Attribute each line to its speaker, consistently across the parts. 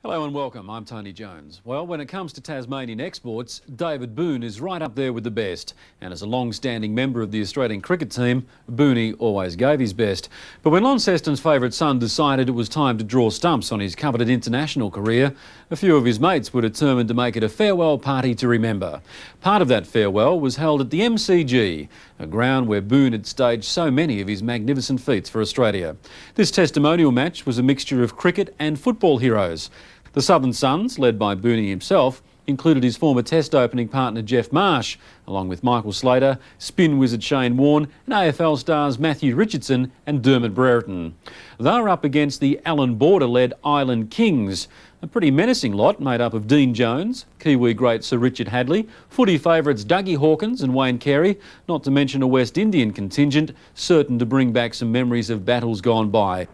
Speaker 1: Hello and welcome, I'm Tony Jones. Well, when it comes to Tasmanian exports, David Boon is right up there with the best. And as a long-standing member of the Australian cricket team, Boonie always gave his best. But when Launceston's favourite son decided it was time to draw stumps on his coveted international career, a few of his mates were determined to make it a farewell party to remember. Part of that farewell was held at the MCG, a ground where Boon had staged so many of his magnificent feats for Australia. This testimonial match was a mixture of cricket and football heroes. The Southern Sons, led by Boonie himself, included his former Test opening partner Geoff Marsh, along with Michael Slater, spin wizard Shane Warne and AFL stars Matthew Richardson and Dermott Brereton. They were up against the Allan Border-led Island Kings, a pretty menacing lot made up of Dean Jones, Kiwi great Sir Richard Hadlee, footy favourites Dougie Hawkins and Wayne Carey, not to mention a West Indian contingent certain to bring back some memories of battles gone by.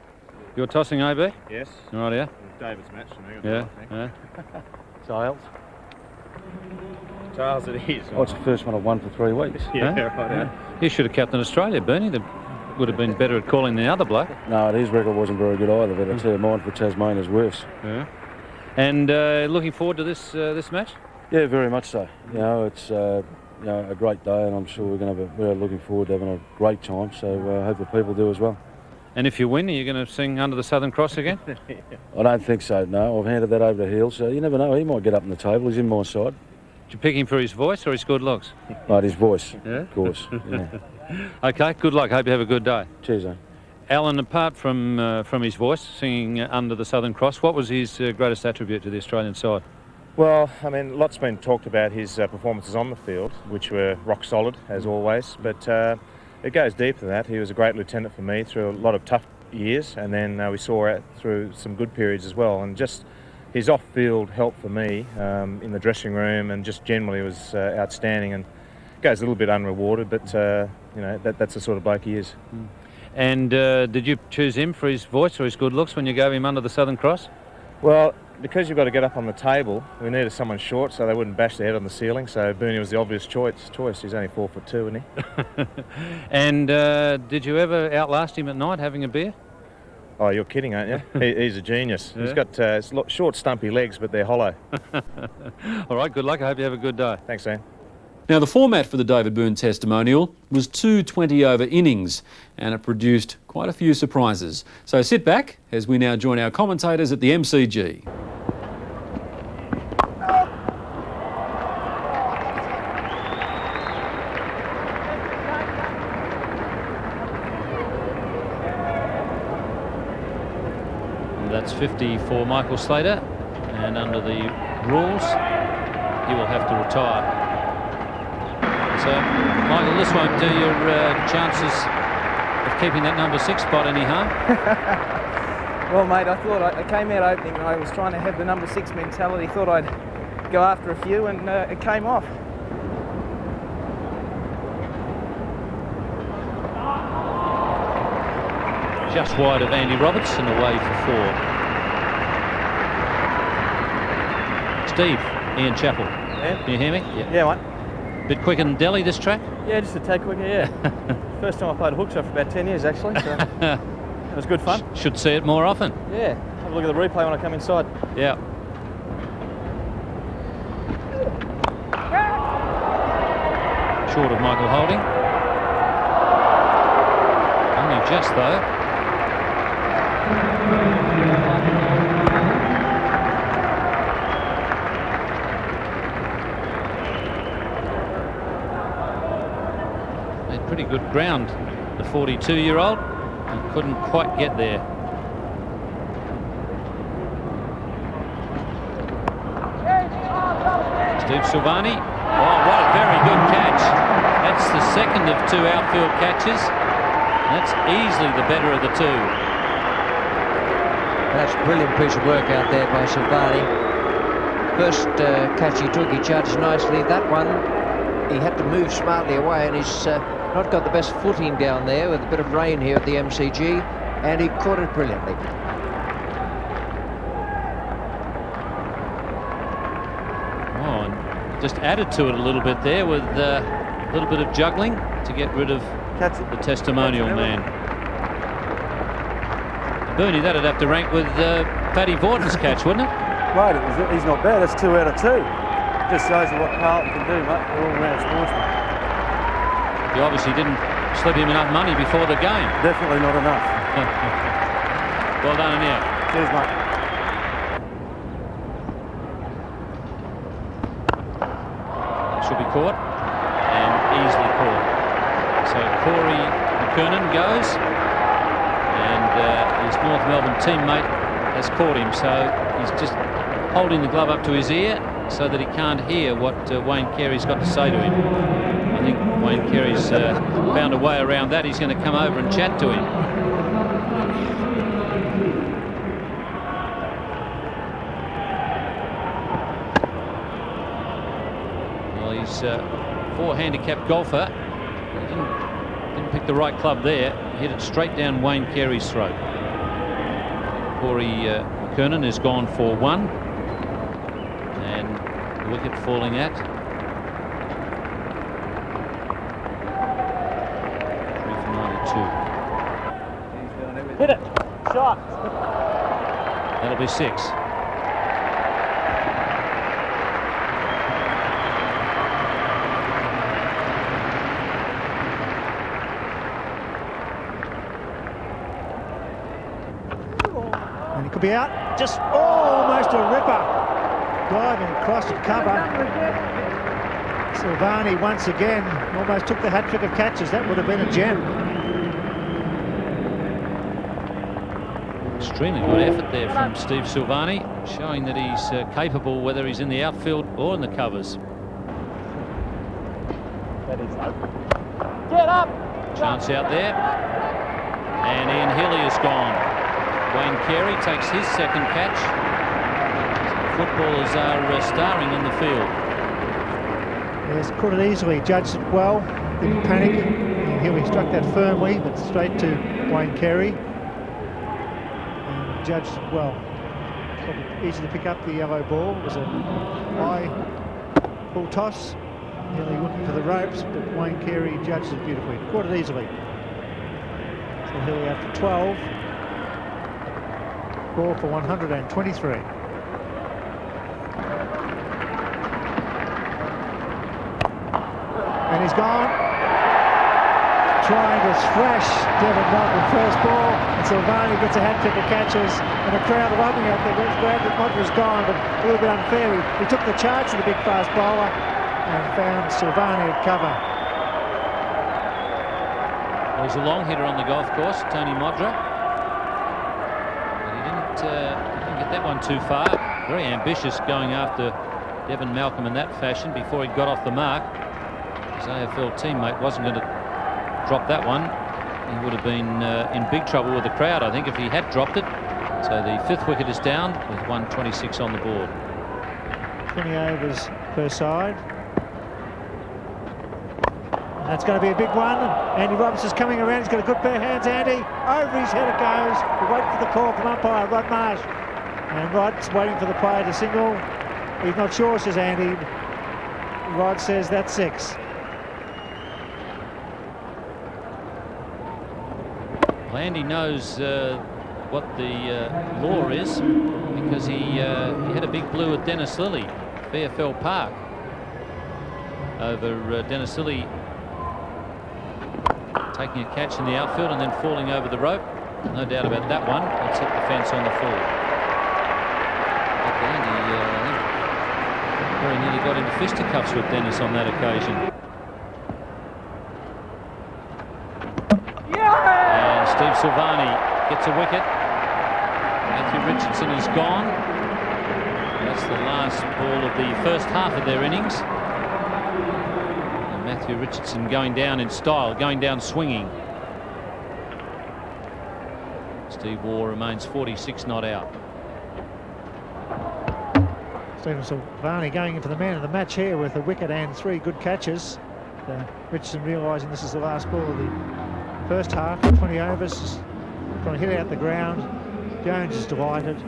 Speaker 1: You're tossing, AB?
Speaker 2: Yes.
Speaker 1: Right here.
Speaker 2: David's match.
Speaker 1: Yeah.
Speaker 3: Giles.
Speaker 2: Charles it is.
Speaker 3: Oh, it's the first one I've won for 3 weeks.
Speaker 2: Yeah,
Speaker 1: Huh?
Speaker 2: right.
Speaker 1: Yeah. You should have captained Australia, Bernie. That would have been better at calling than the other bloke.
Speaker 3: No, his record wasn't very good either, but I tell you, mine for Tasmania's worse.
Speaker 1: Yeah. And looking forward to this match?
Speaker 3: Yeah, very much so. You know, it's a great day, and I'm sure we're looking forward to having a great time. So I hope the people do as well.
Speaker 1: And if you win, are you going to sing Under the Southern Cross again?
Speaker 3: I don't think so. No, I've handed that over to Healy, so you never know. He might get up on the table. He's in my side.
Speaker 1: Did you pick him for his voice or his good looks?
Speaker 3: Right, his voice,
Speaker 1: Yeah?
Speaker 3: of course. Yeah.
Speaker 1: Okay, good luck. Hope you have a good day.
Speaker 3: Cheers, eh?
Speaker 1: Allan, apart from his voice, singing Under the Southern Cross, what was his greatest attribute to the Australian side?
Speaker 2: Well, I mean, lots been talked about his performances on the field, which were rock solid, as always. But it goes deeper than that. He was a great lieutenant for me through a lot of tough years, and then we saw it through some good periods as well. And just his off-field help for me in the dressing room and just generally was outstanding. And goes a little bit unrewarded, but that's the sort of bloke he is.
Speaker 1: And did you choose him for his voice or his good looks when you gave him Under the Southern Cross?
Speaker 2: Well, because you've got to get up on the table, we needed someone short so they wouldn't bash their head on the ceiling. So Boonie was the obvious choice. He's only 4'2", isn't he?
Speaker 1: And did you ever outlast him at night having a beer?
Speaker 2: Oh, you're kidding, aren't you? He's a genius.
Speaker 1: Yeah.
Speaker 2: He's got short, stumpy legs, but they're hollow.
Speaker 1: All right, good luck. I hope you have a good day.
Speaker 2: Thanks, Ian.
Speaker 1: Now, the format for the David Boon testimonial was 2 20-over innings, and it produced quite a few surprises. So sit back as we now join our commentators at the MCG. That's 50 for Michael Slater, and under the rules, he will have to retire. So, Michael, this won't do your chances of keeping that number 6 spot any harm.
Speaker 4: Well, mate, I thought I came out opening. I was trying to have the number 6 mentality. Thought I'd go after a few, and it came off.
Speaker 1: Just wide of Andy Roberts and away for 4. Steve, Ian Chappell.
Speaker 4: Yeah.
Speaker 1: Can you hear me?
Speaker 4: Yeah, mate.
Speaker 1: Bit quicker than Delhi, this track?
Speaker 4: Yeah, just a tad quicker, yeah. First time I played hooks for about 10 years, actually, so it was good fun.
Speaker 1: Should see it more often.
Speaker 4: Yeah, have a look at the replay when I come inside.
Speaker 1: Yeah. Short of Michael Holding. Only just, though. Made pretty good ground, the 42-year-old, and couldn't quite get there. Steve Silvagni. Oh, what a very good catch. That's the second of 2 outfield catches. That's easily the better of the 2.
Speaker 5: That's a brilliant piece of work out there by Silvagni. First catch he took, he charged nicely. That one, he had to move smartly away, and he's not got the best footing down there with a bit of rain here at the MCG, and he caught it brilliantly.
Speaker 1: Oh, and just added to it a little bit there with a little bit of juggling to get rid of the testimonial man. Boonie, that'd have to rank with Paddy Vorton's catch, wouldn't it?
Speaker 3: Great, he's not bad. That's 2 out of 2. Just shows you what Carlton can do, mate. They're all-round sportsmen.
Speaker 1: You obviously didn't slip him enough money before the game.
Speaker 3: Definitely not enough.
Speaker 1: Well done, and out.
Speaker 3: Cheers, mate.
Speaker 1: Should be caught, and easily caught. So Corey McKernan goes, and his North Melbourne teammate has caught him. So he's just holding the glove up to his ear so that he can't hear what Wayne Carey's got to say to him. I think Wayne Carey's found a way around that. He's going to come over and chat to him. Well, he's a 4-handicap golfer. He didn't pick the right club there. He hit it straight down Wayne Carey's throat. Corey McKernan has gone for 1. And the wicket falling at 3 for 92.
Speaker 4: Hit it. Shot.
Speaker 1: That'll be 6.
Speaker 6: And he could be out. Just almost a ripper. Diving across to cover. Silvagni once again almost took the hat-trick of catches. That would have been a gem.
Speaker 1: Extremely good effort there from Steve Silvagni, showing that he's capable whether he's in the outfield or in the covers.
Speaker 4: Get up.
Speaker 1: Chance out there, and Ian Healy is gone. Wayne Carey takes his second catch. Footballers are starring in the field.
Speaker 6: Yes, caught it easily, judged it well, didn't panic. And Healy struck that firmly, but straight to Wayne Carey. And judged it well. Probably easy to pick up the yellow ball. It was a high full toss. Healy looking for the ropes, but Wayne Carey judged it beautifully. Caught it easily. So Healy after 12. Ball for 123. And he's gone. Trying to thrash Dermott with first ball, and Silvagni gets a hat-trick of catches, and the crowd loving it. They're glad that Modra's gone, but a little bit unfair. He took the charge of the big fast bowler and found Silvagni at cover.
Speaker 1: Well, he's a long hitter on the golf course, Tony Modra. But he didn't get that one too far. Very ambitious going after Devon Malcolm in that fashion before he got off the mark. His AFL teammate wasn't going to drop that one. He would have been in big trouble with the crowd, I think, if he had dropped it. So the 5th wicket is down with 126 on the board.
Speaker 6: 20 overs per side. And that's going to be a big one. Andy Robinson's coming around. He's got a good pair of hands, Andy. Over his head it goes. We wait for the call from umpire Rod Marsh. And Rod's waiting for the player to single. He's not sure, says Andy. Rod says that's 6.
Speaker 1: Well, Andy knows what the law is because he had a big blue at Dennis Lilly, VFL Park. Over Dennis Lilly taking a catch in the outfield and then falling over the rope. No doubt about that one. It's hit the fence on the full. But Andy very nearly got into fisticuffs with Dennis on that occasion. Steve Silvagni gets a wicket. Matthew Richardson is gone. That's the last ball of the first half of their innings. And Matthew Richardson going down in style, going down swinging. Steve Waugh remains 46 not out.
Speaker 6: Stephen Silvagni going into the man of the match here with a wicket and 3 good catches. Richardson realising this is the last ball of the first half, 20 overs, trying to hit out the ground. Jones is delighted.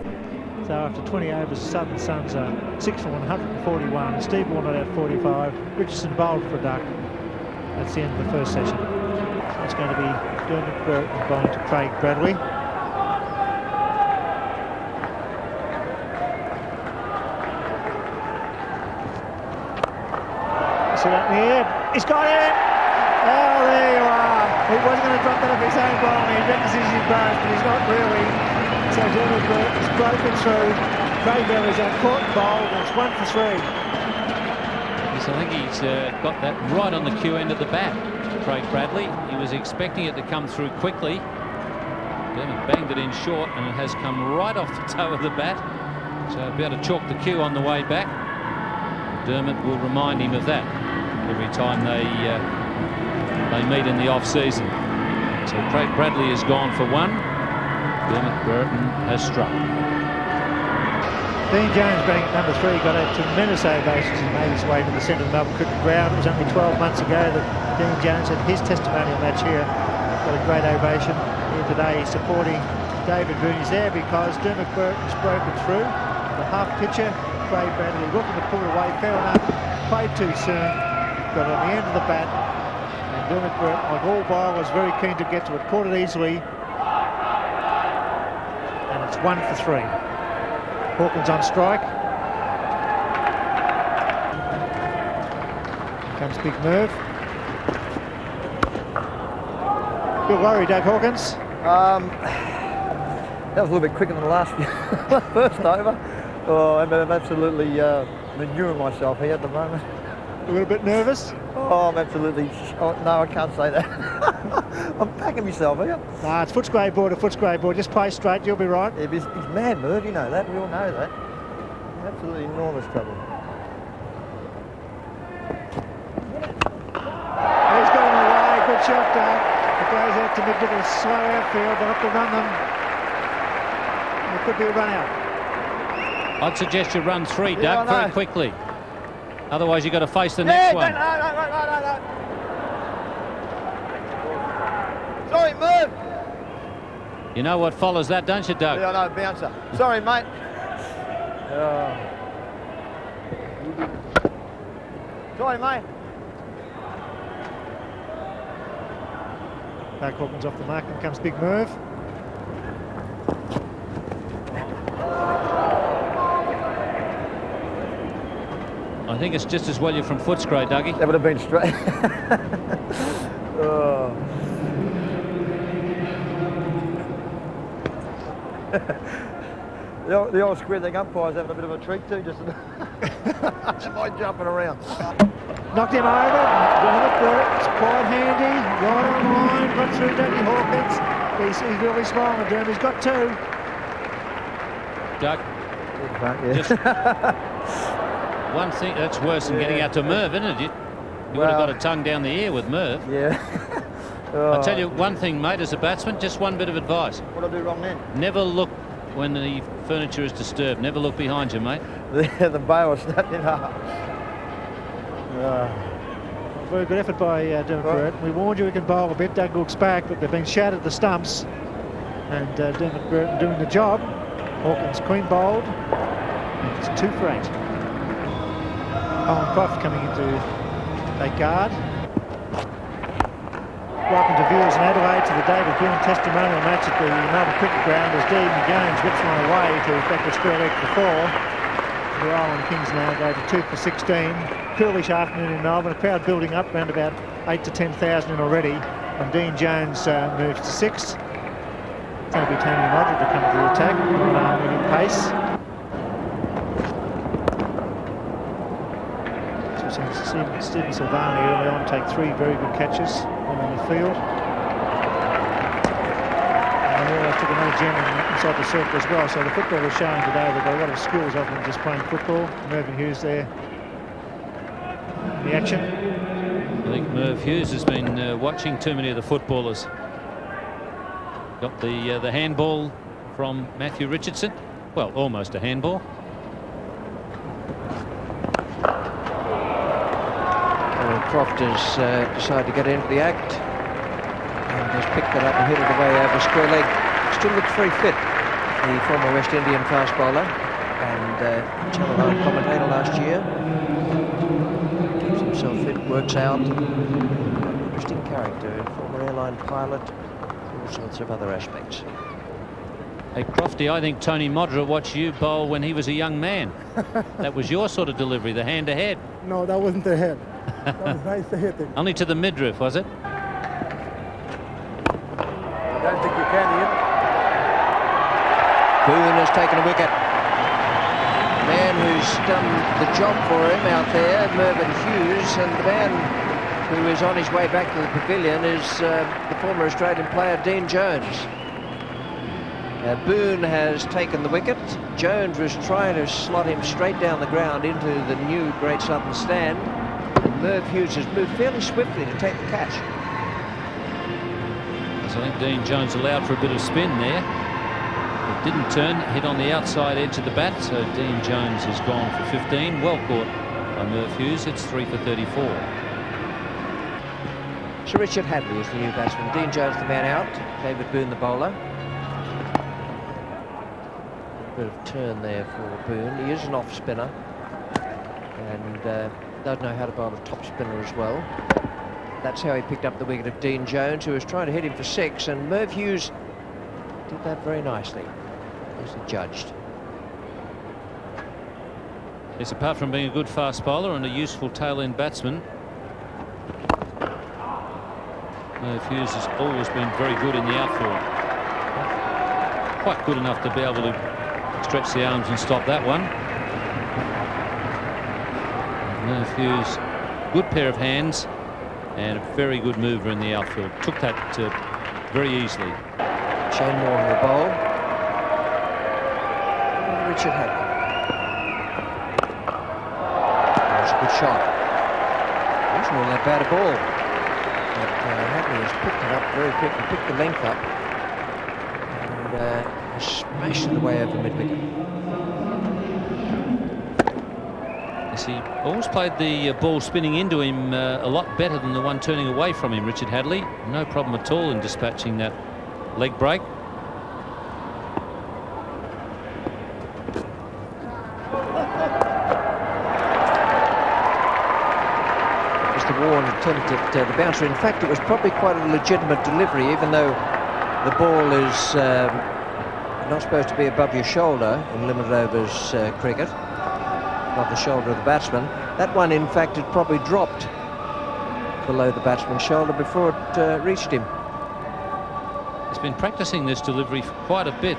Speaker 6: So after 20 overs, Southern Suns are 6 for 141. Steve Warne at 45. Richardson bowled for a duck. That's the end of the first session. It's going to be Dermott Brereton bowling to Craig Bradley. Sit up in the air. He's got it! Oh, there you are. He wasn't going to drop that off his own ball. He reckons he's in both, but he's not really. So Dermott has broken through. Craig Bradley's on caught and bowled, and it's 1 for 3.
Speaker 7: Yes, I think he's got that right on the cue end of the bat, Craig Bradley. He was expecting it to come through quickly. Dermott banged it in short, and it has come right off the toe of the bat. So be able to chalk the cue on the way back. Dermott will remind him of that every time they meet in the off-season. So Craig Bradley has gone for 1. Dermott Brereton has struck.
Speaker 6: Dean Jones, batting at number 3, got a tremendous ovation as he made his way to the centre of the Melbourne Cricket Ground. It was only 12 months ago that Dean Jones had his testimonial match here. Got a great ovation here today. He's supporting David Boon. He's there because Dermott Brereton's broken through. The half pitcher, Craig Bradley, looking to pull it away. Fair enough, played too soon. Got on the end of the bat. And Dermott Brereton, like all bowlers, very keen to get to it. Caught it easily. And it's 1 for 3. Hawkins on strike. Here comes Big Merv. Bit worried, Doug Hawkins.
Speaker 8: That was a little bit quicker than the last first over. Oh, I'm absolutely manuring myself here at the moment.
Speaker 6: A little bit nervous?
Speaker 8: Oh, I'm absolutely... Oh, no, I can't say that. I'm packing myself here.
Speaker 6: Nah, it's Footscray board to Footscray board. Just play straight, you'll be right.
Speaker 8: Yeah, he's mad, Merv, you know that. We all know that. Absolutely enormous trouble.
Speaker 6: He's going away. Good shot, Doug. It goes out to mid-wicket, slow outfield. They'll have to run them. It could be a run out.
Speaker 7: I'd suggest you run 3,
Speaker 8: Yeah,
Speaker 7: Doug, very quickly. Otherwise, you've got to face the next one.
Speaker 8: No. Sorry, Merv.
Speaker 7: You know what follows that, don't you, Doug?
Speaker 8: Yeah, I know, bouncer. Sorry, mate. Sorry, mate.
Speaker 6: Doug Hawkins off the mark, and comes Big Merv.
Speaker 7: I think it's just as well you're from Footscray, Dougie.
Speaker 8: That would have been straight. Oh. The old square thing umpire's having a bit of a treat too, just by jumping around.
Speaker 6: Knocked him over. Dermott Brereton's quite handy. Right on line. Got through Dougie Hawkins. He's really smiling at Dermott. He's got 2.
Speaker 7: Doug, just one thing that's worse than getting out to Merv, isn't it? You would have got a tongue down the ear with Merv.
Speaker 8: Yeah.
Speaker 7: I'll tell you one thing, mate, as a batsman, just one bit of advice.
Speaker 8: What did I do wrong then?
Speaker 7: Never look when the furniture is disturbed. Never look behind you, mate.
Speaker 8: The bail snapped in half.
Speaker 6: Very good effort by Dermott Brereton. We warned you we can bowl a bit. Doug looks back, but they've been shattered the stumps. And Dermott Brereton doing the job. Hawkins clean bowled. And it's 2 for 8. Allan Croft coming into a guard. Welcome to viewers in Adelaide to the David Boon Testimonial match at the Melbourne Cricket Ground as Dean Jones whips one away to back the square leg for 4. The Island Kings now go to 2 for 16. Coolish afternoon in Melbourne, a crowd building up, around about 8 to 10,000 in already. And Dean Jones moves to 6. It's going to be Tony Modra to come to the attack, moving pace. So Stephen Silvagni early on take 3 very good catches on the field. And they always took another gem inside the circle as well. So the football is showing today they've got a lot of skills other than just playing football. Merv and Hughes there in the action.
Speaker 7: I think Merv Hughes has been watching too many of the footballers. Got the handball from Matthew Richardson. Well, almost a handball.
Speaker 5: Croft has decided to get into the act and has picked it up and hit it away over square leg. Still looks very fit, the former West Indian fast bowler and Channel 9 commentator last year. Keeps himself fit, works out. Interesting character, former airline pilot, all sorts of other aspects.
Speaker 7: Hey Crofty, I think Tony Modra watched you bowl when he was a young man. That was your sort of delivery, the hand ahead.
Speaker 9: No, that wasn't the head.
Speaker 8: That was nice to hit it.
Speaker 7: Only to the midriff, was it?
Speaker 8: I don't think you can, Ian.
Speaker 5: Boon has taken a wicket. The man who's done the job for him out there, Merv Hughes, and the man who is on his way back to the pavilion is the former Australian player Dean Jones. Boon has taken the wicket. Jones was trying to slot him straight down the ground into the new Great Southern Stand. And Merv Hughes has moved fairly swiftly to take the catch.
Speaker 7: So I think Dean Jones allowed for a bit of spin there. It didn't turn, hit on the outside edge of the bat, so Dean Jones has gone for 15. Well caught by Merv Hughes. It's 3 for 34.
Speaker 5: Sir Richard Hadlee is the new batsman. Dean Jones the man out. David Boon the bowler. Bit of turn there for Boon. He is an off spinner and does know how to bowl a top spinner as well. That's how he picked up the wicket of Dean Jones, who was trying to hit him for 6, and Merv Hughes did that very nicely as he judged.
Speaker 7: Yes, apart from being a good fast bowler and a useful tail-end batsman, Merv Hughes has always been very good in the outfield. Quite good enough to be able to stretch the arms and stop that one. Merv Hughes, good pair of hands and a very good mover in the outfield. Took that very easily.
Speaker 5: Shane Warne will bowl. And Richard Hadlee. That's a good shot. Wasn't all that bad a ball. But Hadlee has picked it up very quickly, picked the length up, and smashed it away over mid-wicket.
Speaker 7: Yes, he always played the ball spinning into him a lot better than the one turning away from him, Richard Hadlee. No problem at all in dispatching that leg break.
Speaker 5: Mr. Warne attempted the bouncer. In fact, it was probably quite a legitimate delivery, even though the ball is not supposed to be above your shoulder in limited overs cricket, above the shoulder of the batsman. That one, in fact, had probably dropped below the batsman's shoulder before it reached him.
Speaker 7: He's been practicing this delivery for quite a bit.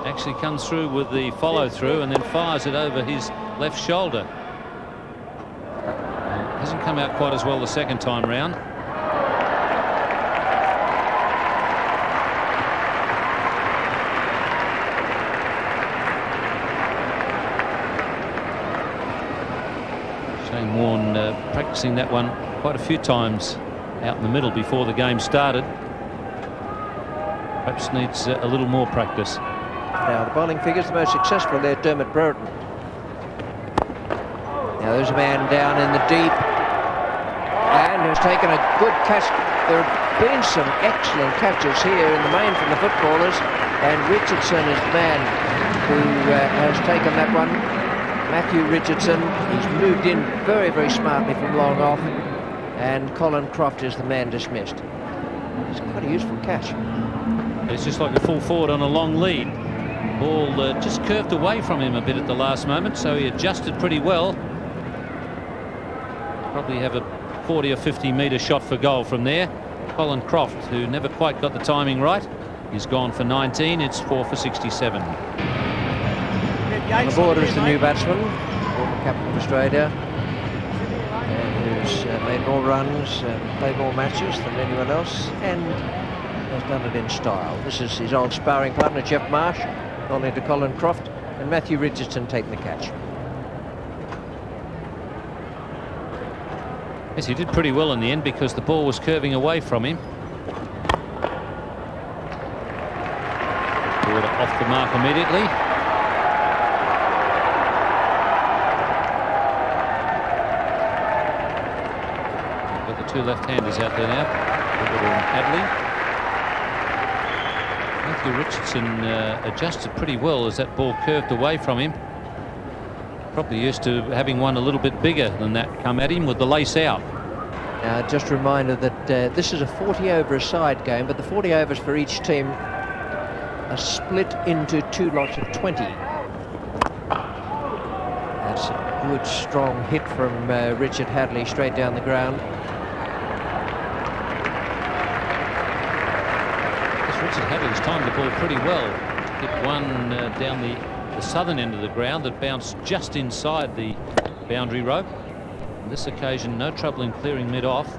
Speaker 7: Actually comes through with the follow-through and then fires it over his left shoulder. Hasn't come out quite as well the second time round. Shane Warne practicing that one quite a few times out in the middle before the game started. Perhaps needs a little more practice.
Speaker 5: Now the bowling figures, the most successful there, Dermott Brereton. Now there's a man down in the deep and has taken a good catch. There have been some excellent catches here in the main from the footballers, and Richardson is the man who has taken that one. Matthew Richardson, he's moved in very, very smartly from long off, and Colin Croft is the man dismissed. It's quite a useful catch.
Speaker 7: It's just like a full forward on a long lead. Ball just curved away from him a bit at the last moment, so he adjusted pretty well. Probably have a 40 or 50 metre shot for goal from there. Colin Croft, who never quite got the timing right, he's gone for 19. It's 4 for 67.
Speaker 5: On the border is the new batsman, former captain of Australia, who's made more runs and played more matches than anyone else, and has done it in style. This is his old sparring partner, Jeff Marsh, only to Colin Croft, and Matthew Richardson taking the catch.
Speaker 7: Yes, he did pretty well in the end because the ball was curving away from him. Ball off the mark immediately. Got the two left-handers out there now, Hadlee. Matthew Richardson adjusted pretty well as that ball curved away from him. Probably used to having one a little bit bigger than that come at him with the lace out.
Speaker 5: Now, just a reminder that this is a 40-over-a-side game, but the 40 overs for each team are split into 2 lots of 20. That's a Good strong hit from Richard Hadlee straight down the ground.
Speaker 7: Yes, Richard Hadley's timed the ball pretty well. Hit one down the southern end of the ground that bounced just inside the boundary rope. On this occasion, no trouble in clearing mid-off.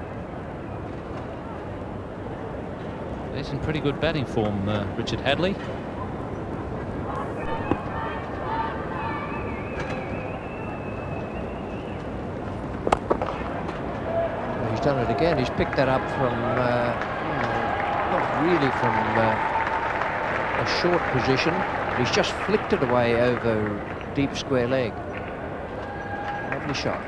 Speaker 7: He's in pretty good batting form, Richard Hadlee.
Speaker 5: He's done it again. He's picked that up from, not really from a short position. He's just flicked it away over deep square leg. Lovely shot.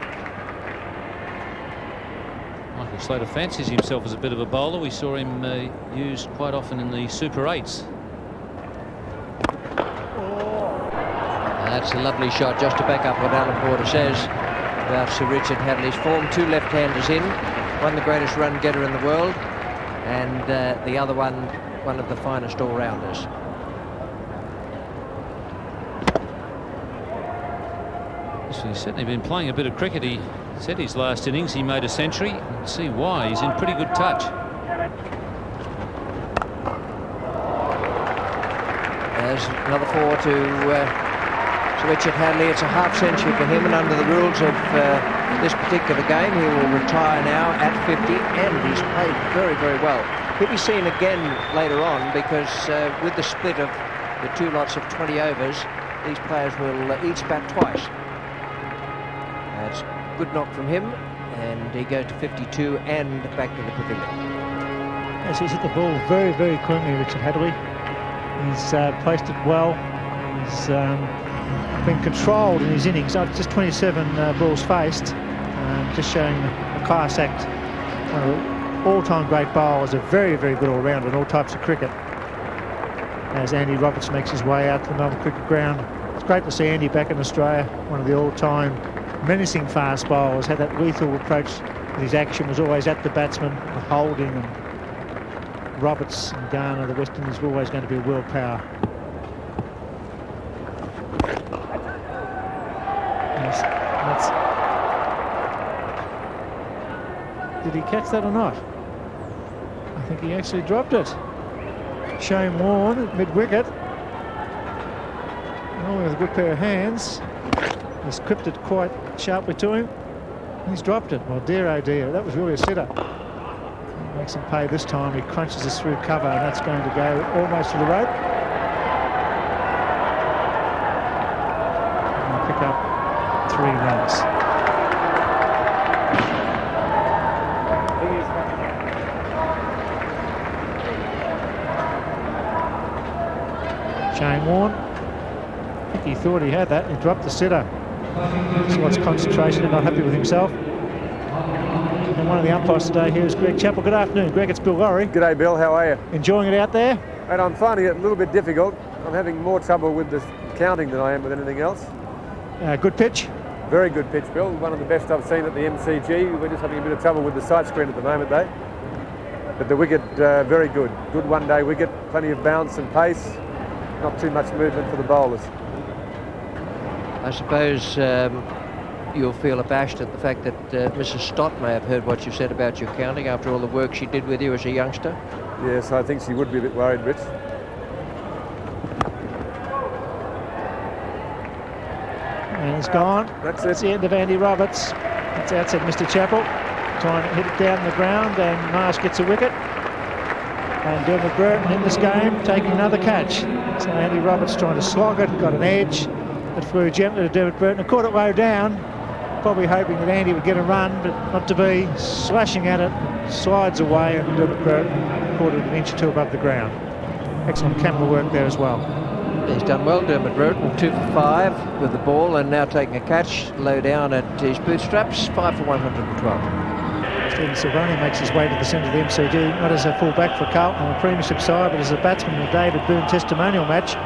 Speaker 7: Michael Slater fancies himself as a bit of a bowler. We saw him used quite often in the Super 8s.
Speaker 5: That's a lovely shot, just to back up what Allan Porter says about Sir Richard Hadley's form. 2 left-handers in, one the greatest run getter in the world, and the other one of the finest all-rounders.
Speaker 7: So he's certainly been playing a bit of cricket. He said his last innings he made a century. You can see why. He's in pretty good touch.
Speaker 5: There's another 4 to Sir Richard Hadlee. It's a half century for him, and under the rules of this particular game, he will retire now at 50, and he's played very, very well. He'll be seen again later on, because with the split of the 2 lots of 20 overs, these players will each bat twice. That's a good knock from him, and he goes to 52 and back to the pavilion.
Speaker 6: Yes, he's hit the ball very, very cleanly, Richard Hadlee. He's placed it well. He's been controlled in his innings. Just 27 balls faced, just showing a class act. One of the all-time great bowlers, a very, very good all-rounder in all types of cricket. As Andy Roberts makes his way out to the Melbourne Cricket Ground. It's great to see Andy back in Australia, one of the all-time menacing fast bowlers. Had that lethal approach with his action, was always at the batsman, the holding, and Roberts and Garner, the West Indies, were always going to be a world power. Did he catch that or not? I think he actually dropped it. Shane Warne at mid-wicket. Oh, with a good pair of hands. He's clipped it quite sharply to him. He's dropped it. Well, dear oh dear, that was really a sitter. He makes him pay this time. He crunches us through cover, and that's going to go almost to the rope. And we'll pick up 3 runs. Shane Warne, I think he thought he had that, and he dropped the sitter. So what's concentration and not happy with himself. And one of the umpires today here is Greg Chappell. Good afternoon, Greg. It's Bill Laurie.
Speaker 9: G'day, Bill. How are you?
Speaker 6: Enjoying it out there?
Speaker 9: And I'm finding it a little bit difficult. I'm having more trouble with the counting than I am with anything else.
Speaker 6: Good pitch?
Speaker 9: Very good pitch, Bill. One of the best I've seen at the MCG. We're just having a bit of trouble with the sight screen at the moment, though. But the wicket, very good. Good one-day wicket. Plenty of bounce and pace. Not too much movement for the bowlers.
Speaker 5: I suppose you'll feel abashed at the fact that Mrs. Stott may have heard what you said about your counting after all the work she did with you as a youngster.
Speaker 9: Yes, I think she would be a bit worried, Rich.
Speaker 6: And it's gone.
Speaker 9: That's
Speaker 6: the end of Andy Roberts. That's outside Mr. Chappell. Trying to hit it down the ground, and Marsh gets a wicket. And Dermott Brereton in this game taking another catch. So Andy Roberts trying to slog it, got an edge. It flew gently to Dermott Brereton and caught it low down. Probably hoping that Andy would get a run, but not to be. Slashing at it, slides away, and Dermott Brereton caught it an inch or 2 above the ground. Excellent camera work there as well.
Speaker 5: He's done well, Dermott Brereton. 2 for 5 with the ball, and now taking a catch low down at his bootstraps. 5 for 112.
Speaker 6: Stephen Silvagni makes his way to the centre of the MCG, not as a full-back for Carlton on a premiership side, but as a batsman in the David Boon Testimonial match.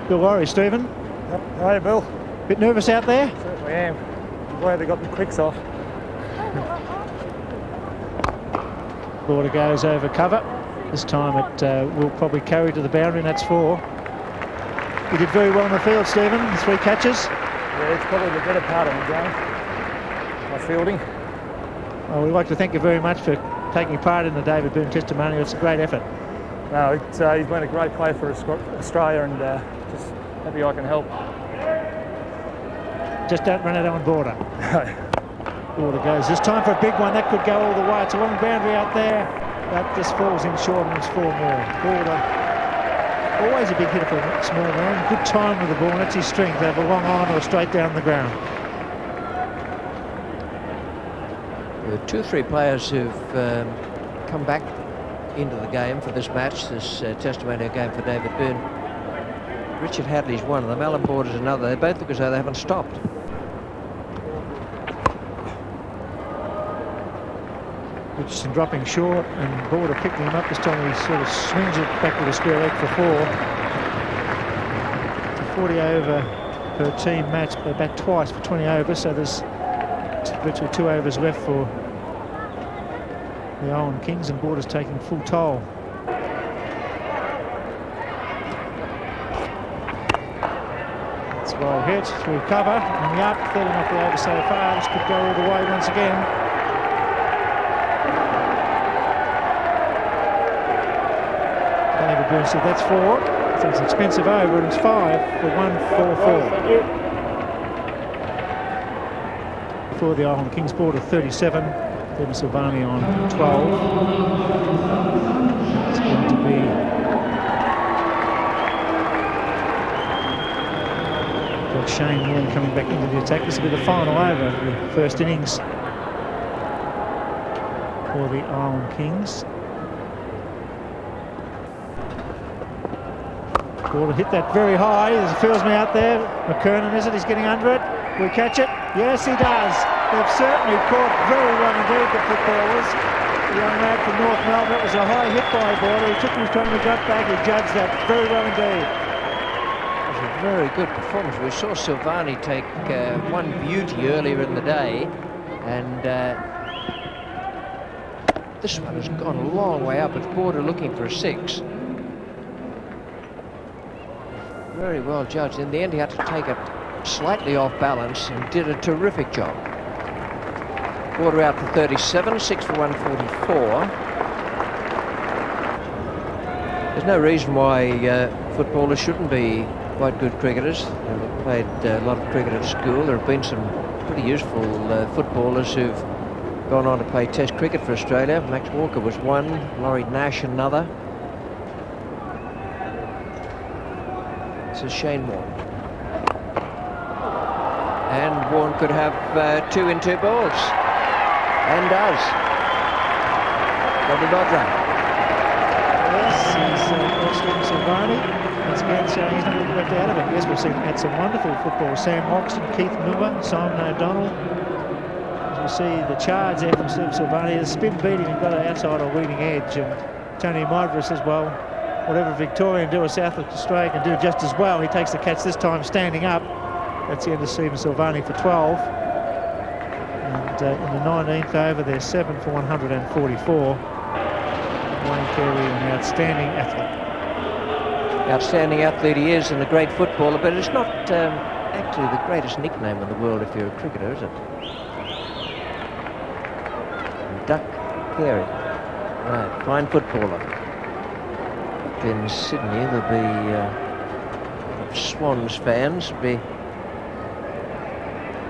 Speaker 6: Bill Laurie, Stephen.
Speaker 9: Yep. Hi, Bill.
Speaker 6: Bit nervous out there?
Speaker 9: Certainly am. Glad they got the quicks off.
Speaker 6: Border goes over cover. This time it will probably carry to the boundary, and that's 4. He did very well in the field, Stephen. 3 catches.
Speaker 10: Yeah, it's probably the better part of the game. My fielding.
Speaker 6: Well, we'd like to thank you very much for taking part in the David Boon Testimonial. It's a great effort.
Speaker 10: No, he's been a great player for Australia, and just happy I can help.
Speaker 6: Just don't run it on Border. Border goes. This time for a big one. That could go all the way. It's a long boundary out there. That just falls in short, and it's 4 more. Border, always a big hitter for a small man. Good time with the ball. That's his strength. Have a long on or straight down the ground.
Speaker 5: There are 2 or 3 players who've come back into the game for this match, this testimonial game for David Boon. Richard Hadlee's one of them. Allan Border's another. They both look as though they haven't stopped.
Speaker 6: Richardson dropping short, and Border picking him up. This time he sort of swings it back with a square leg for 4. It's a 40 over per team match. They bat twice for 20 overs, so there's virtually 2 overs left for the Allan Kings, and Border's taking full toll. It's well hit through cover and the up, 13 off the over so far. This could go all the way once again. David Boon said that's 4. So it's an expensive over, and it's 5 for 144. For the Allan Kings, Border 37, then Silvagni on 12. It's going to be got Shane Warne coming back into the attack. This will be the final over of the first innings for the Allan Kings. Border hit that very high. There's a fieldsman out there. McKernan, is it? He's getting under it. Will he catch it? Yes, he does. They've certainly caught very well indeed, the footballers. The young lad from North Melbourne. It was a high hit by Border. He took his time to got back. He judged that very well indeed.
Speaker 5: It was a very good performance. We saw Silvagni take one beauty earlier in the day, and this one has gone a long way up. It's Border looking for a 6. Very well judged. In the end, he had to take it slightly off balance and did a terrific job. Border out for 37, 6 for 144. There's no reason why footballers shouldn't be quite good cricketers. They've played a lot of cricket at school. There have been some pretty useful footballers who've gone on to play Test cricket for Australia. Max Walker was one, Laurie Nash another. This is Shane Warne. And Warne could have 2 in 2 balls. And does. Double Modra.
Speaker 6: Yes, he's Silvagni. Once again, showing he's not really left out of it. Yes, we've seen had some wonderful football. Sam Hoxton, Keith Miller, Simon O'Donnell. As we see the charge there from Silvagni, the spin beating and got it outside a leading edge. And Tony Modra says, well, whatever Victorian do or South Australia can do just as well. He takes the catch this time standing up. That's the end of Stephen Silvagni for 12. And in the 19th over, they're 7 for 144. Wayne Carey, an outstanding athlete.
Speaker 5: Outstanding athlete he is, and a great footballer, but it's not actually the greatest nickname in the world if you're a cricketer, is it? Duck Carey. Right, fine footballer. In Sydney, there'll be Swans fans be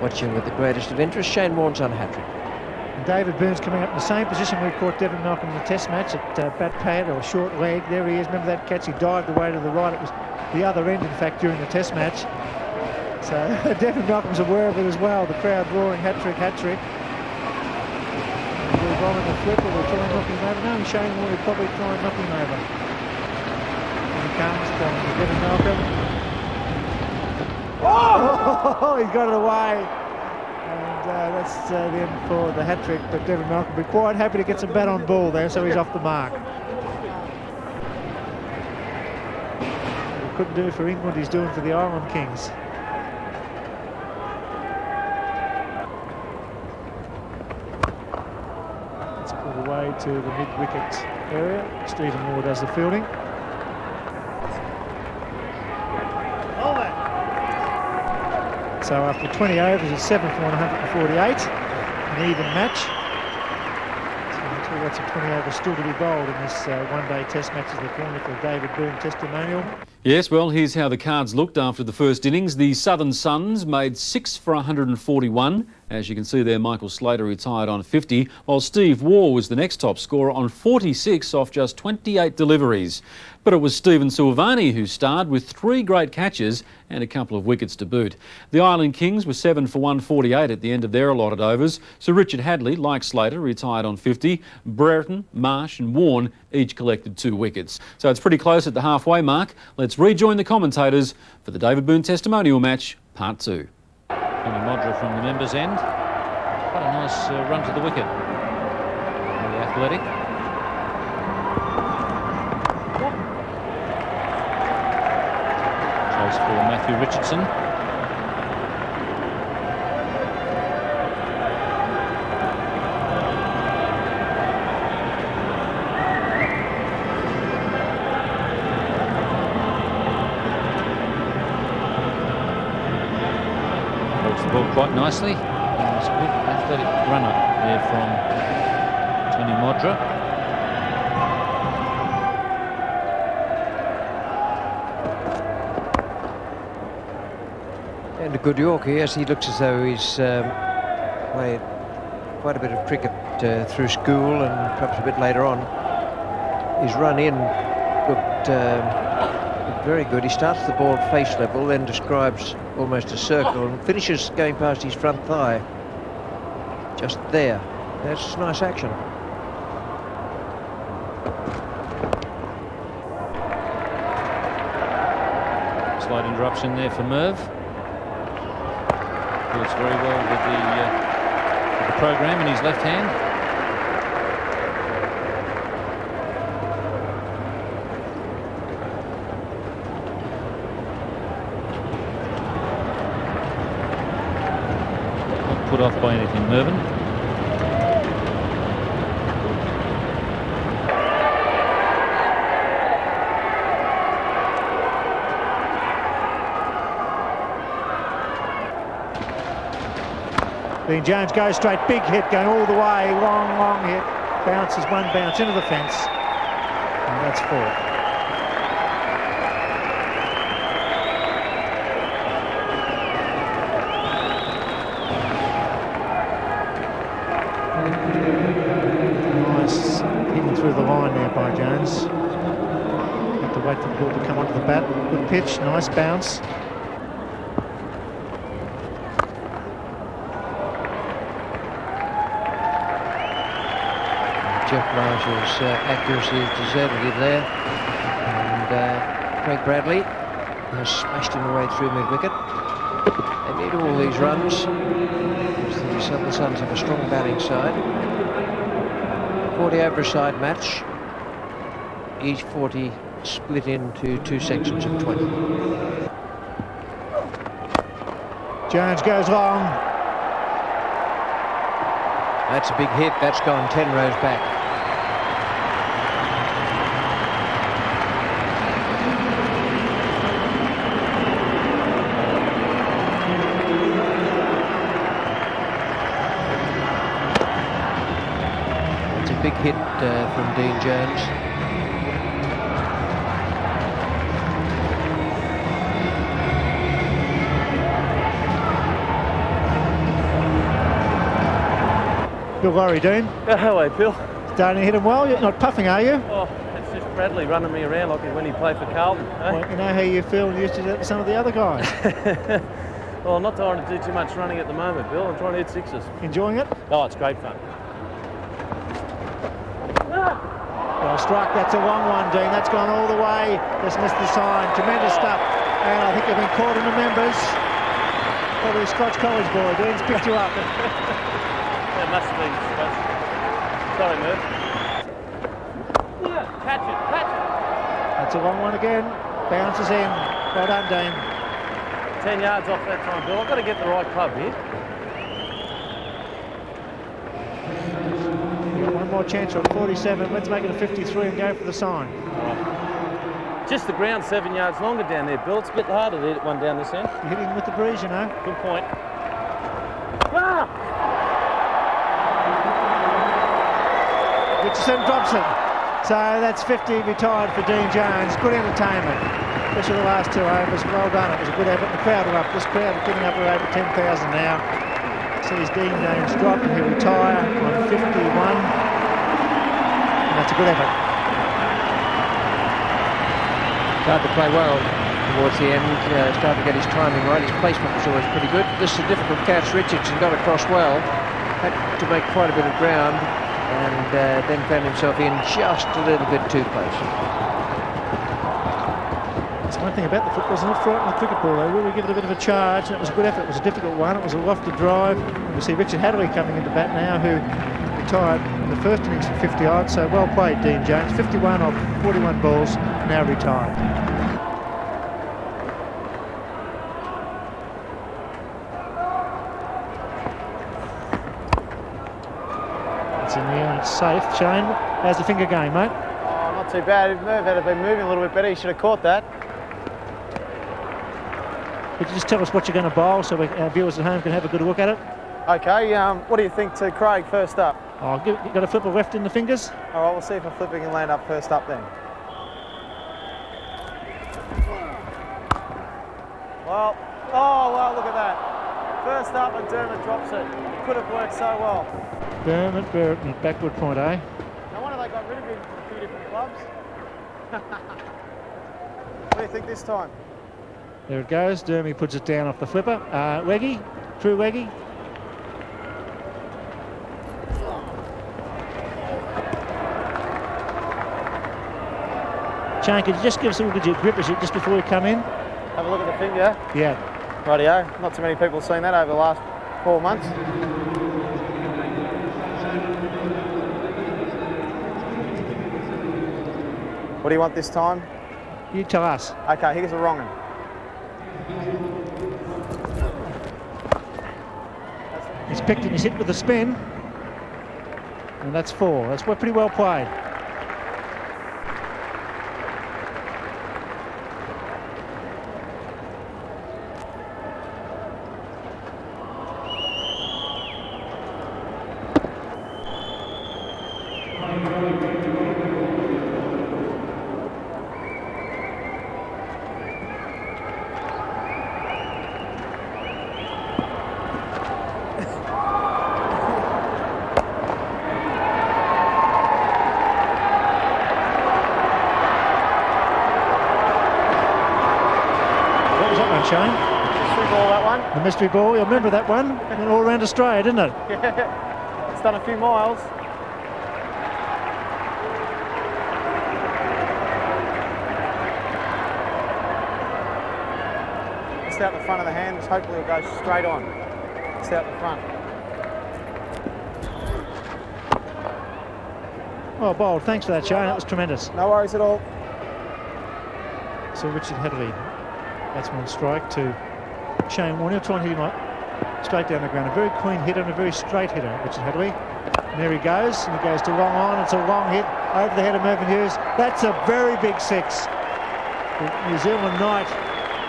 Speaker 5: watching with the greatest of interest. Shane Warne's on hat-trick.
Speaker 6: David Boon's coming up in the same position we caught Devon Malcolm in the Test match at bat pad or short leg. There he is. Remember that catch? He dived away to the right. It was the other end, in fact, during the Test match. So Devon Malcolm's aware of it as well. The crowd roaring hat-trick, hat-trick. Will he bomb in the flip or will he try and knock him over? No, Shane Warne will probably try and knock him over. Comes from Devon Malcolm. Oh! He's got it away. And that's the end for the hat-trick, but Devon Malcolm will be quite happy to get some bat on ball there, so he's off the mark. What he couldn't do for England, he's doing for the Allan Kings. It's put away to the mid-wicket area. Stephen Moore does the fielding. So after 20 overs, it's 7 for 148, an even match. So lots of 20 overs still to be bowled in this one-day test match as the corner for David Boon Testimonial.
Speaker 1: Yes, well, here's how the cards looked after the first innings. The Southern Suns made 6 for 141. As you can see there, Michael Slater retired on 50, while Steve Waugh was the next top scorer on 46 off just 28 deliveries. But it was Stephen Silvagni who starred with 3 great catches and a couple of wickets to boot. The Island Kings were 7 for 148 at the end of their allotted overs. Sir Richard Hadlee, like Slater, retired on 50. Brereton, Marsh and Warne each collected 2 wickets. So it's pretty close at the halfway mark. Let's rejoin the commentators for the David Boon Testimonial match, Part 2.
Speaker 7: Modra from the members' end. Quite a nice run to the wicket. Very athletic. Chase for Matthew Richardson. The ball quite nicely. It's a good athletic runner there from Tony Modra.
Speaker 5: And a good Yorker, yes. He looks as though he's played quite a bit of cricket through school and perhaps a bit later on. His run in looked very good. He starts the ball at face level, then describes almost a circle and finishes going past his front thigh. Just there. That's nice action.
Speaker 7: Slight interruption there for Merv. Works very well with the program in his left hand. Put off by anything, Mervyn.
Speaker 6: Dean Jones goes straight, big hit going all the way, long hit, bounces one bounce into the fence, and that's 4. Through the line there by Jones. Have to wait for the ball to come onto the bat. Good pitch, nice bounce.
Speaker 5: Jeff Marshall's accuracy is deservedly there. And Craig Bradley has smashed him away through mid-wicket. They need all these runs. The Southern Suns have a strong batting side. 40 over a side match, each 40 split into 2 sections of 20.
Speaker 6: Jones goes long.
Speaker 5: That's a big hit, that's gone 10 rows back. Big hit from Dean Jones.
Speaker 6: Bill Laurie, Dean.
Speaker 11: Hello, Bill.
Speaker 6: Starting to hit him well. You're not puffing, are you?
Speaker 11: Oh, it's just Bradley running me around like when he played for Carlton. Eh?
Speaker 6: Well, you know how you feel used to that with some of the other guys.
Speaker 11: Well, I'm not trying to do too much running at the moment, Bill. I'm trying to hit sixes.
Speaker 6: Enjoying it?
Speaker 11: Oh, it's great fun.
Speaker 6: Well struck, that's a long one, Dean. That's gone all the way. Just missed the sign. Tremendous stuff. And I think they've been caught in the members. Probably a Scotch College boy. Dean's picked you up.
Speaker 11: That must have been Scotch. Sorry, Merv. Catch it.
Speaker 6: That's a long one again. Bounces in. Well done, Dean.
Speaker 11: 10 yards off that time, Bill. I've got to get the right club here.
Speaker 6: You've got one more chance at 47. Let's make it a 53 and go for the sign.
Speaker 11: Just the ground 7 yards longer down there, Bill. It's a bit harder to hit one down this end.
Speaker 6: You're hitting with the breeze, you know.
Speaker 11: Good point.
Speaker 6: Richardson drops it. So that's 50 retired for Dean Jones. Good entertainment, especially the last 2 overs. Well done. It was a good effort. The crowd are up. This crowd are getting up to over 10,000 now. Sees Dean Jones drop and he'll retire on 51. And that's a good effort.
Speaker 5: Started to play well towards the end. Started to get his timing right. His placement was always pretty good. This is a difficult catch. Richardson got across well. Had to make quite a bit of ground. And then found himself in just a little bit too close.
Speaker 6: That's one thing about the football, it's not frightened the cricket ball. They really give it a bit of a charge. It was a good effort. It was a difficult one. It was a lofted drive. We see Richard Hadlee coming into bat now, who retired in the first innings for 50 odd. So well played, Dean Jones. 51 off 41 balls, now retired. It's in the air and it's safe. Shane, how's the finger going, mate?
Speaker 4: Oh, not too bad. If Merv had been moving a little bit better, he should have caught that.
Speaker 6: Could you just tell us what you're going to bowl so our viewers at home can have a good look at it?
Speaker 4: Okay, what do you think to Craig first up?
Speaker 6: Oh, you got a flip of left in the fingers?
Speaker 4: All right, we'll see if a flipper can land up first up then. Well, oh, well, look at that. First up and Dermott drops it. It could have worked so well.
Speaker 6: Dermott, Brereton, backward point, eh?
Speaker 4: No wonder they got rid of him from a few different clubs. What do you think this time?
Speaker 6: There it goes. Dermy puts it down off the flipper. Weggy, true Weggy. Shane, could you just give us a look at your grip just before we come in?
Speaker 4: Have a look at the finger.
Speaker 6: Yeah.
Speaker 4: Rightio. Not too many people have seen that over the last 4 months. What do you want this time?
Speaker 6: You tell us.
Speaker 4: Okay, here's a wrong one.
Speaker 6: He's picked and he's hit with a spin. And that's 4. That's pretty well played. Shane?
Speaker 4: Mystery ball, that one.
Speaker 6: The mystery ball, you remember that one? Went all around Australia, didn't it?
Speaker 4: Yeah, it's done a few miles. Just out the front of the hand, just hopefully it'll go straight on. Just out the front.
Speaker 6: Oh, bold. Thanks for that, Shane. That was tremendous.
Speaker 4: No worries at all.
Speaker 6: So Richard Hadlee, batsman on strike to Shane Warne. He'll try and hit him up straight down the ground. A very clean hitter and a very straight hitter, Richard Hadlee. And there he goes, and he goes to long on. It's a long hit over the head of Merv Hughes. That's a very big 6. The New Zealand Knight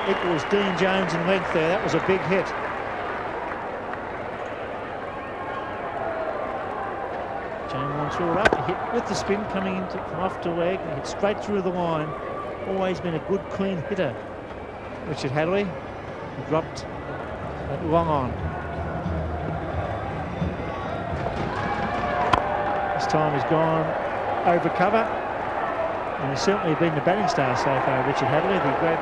Speaker 6: equals Dean Jones in length there. That was a big hit. Shane Warne threw it up. He hit with the spin coming into from off to leg. He hit straight through the line. Always been a good, clean hitter. Richard Hadlee dropped that long on. This time he's gone over cover, and he's certainly been the batting star so far, Richard Hadlee, the great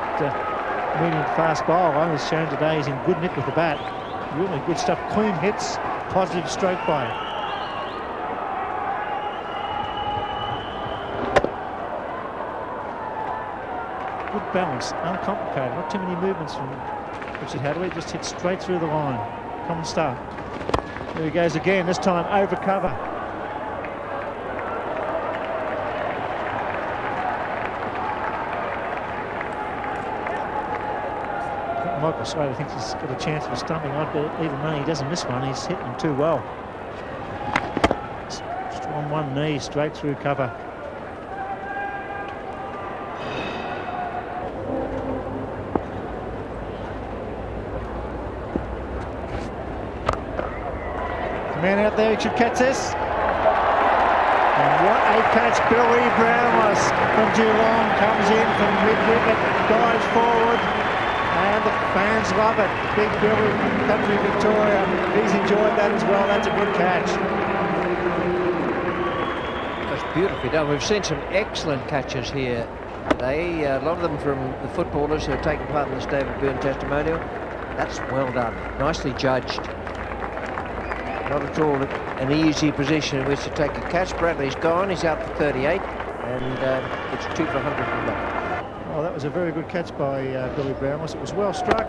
Speaker 6: medium fast bowler, has shown today he's in good nick with the bat. Really good stuff, clean hits, positive stroke play. Good balance, uncomplicated, not too many movements from Richard Hadlee, just hit straight through the line. Common stuff. There he goes again, this time over cover. Michael Slater thinks he's got a chance of stumping on, but even though he doesn't miss one, he's hitting them too well. Just on one knee, straight through cover. Man out there, he should catch this. And what a catch, Billy Brownless from Geelong comes in from mid-wicket, dives forward, and the fans love it. Big Billy from country Victoria, he's enjoyed that as well. That's a good catch.
Speaker 5: That's beautifully done. We've seen some excellent catches here today. A lot of them from the footballers who are taking part in this David Boon testimonial. That's well done. Nicely judged. Not at all an easy position in which to take a catch. Bradley's gone. He's out for 38. And it's 2 for 100 from that.
Speaker 6: Well, that was a very good catch by Billy Brownless. It was well struck.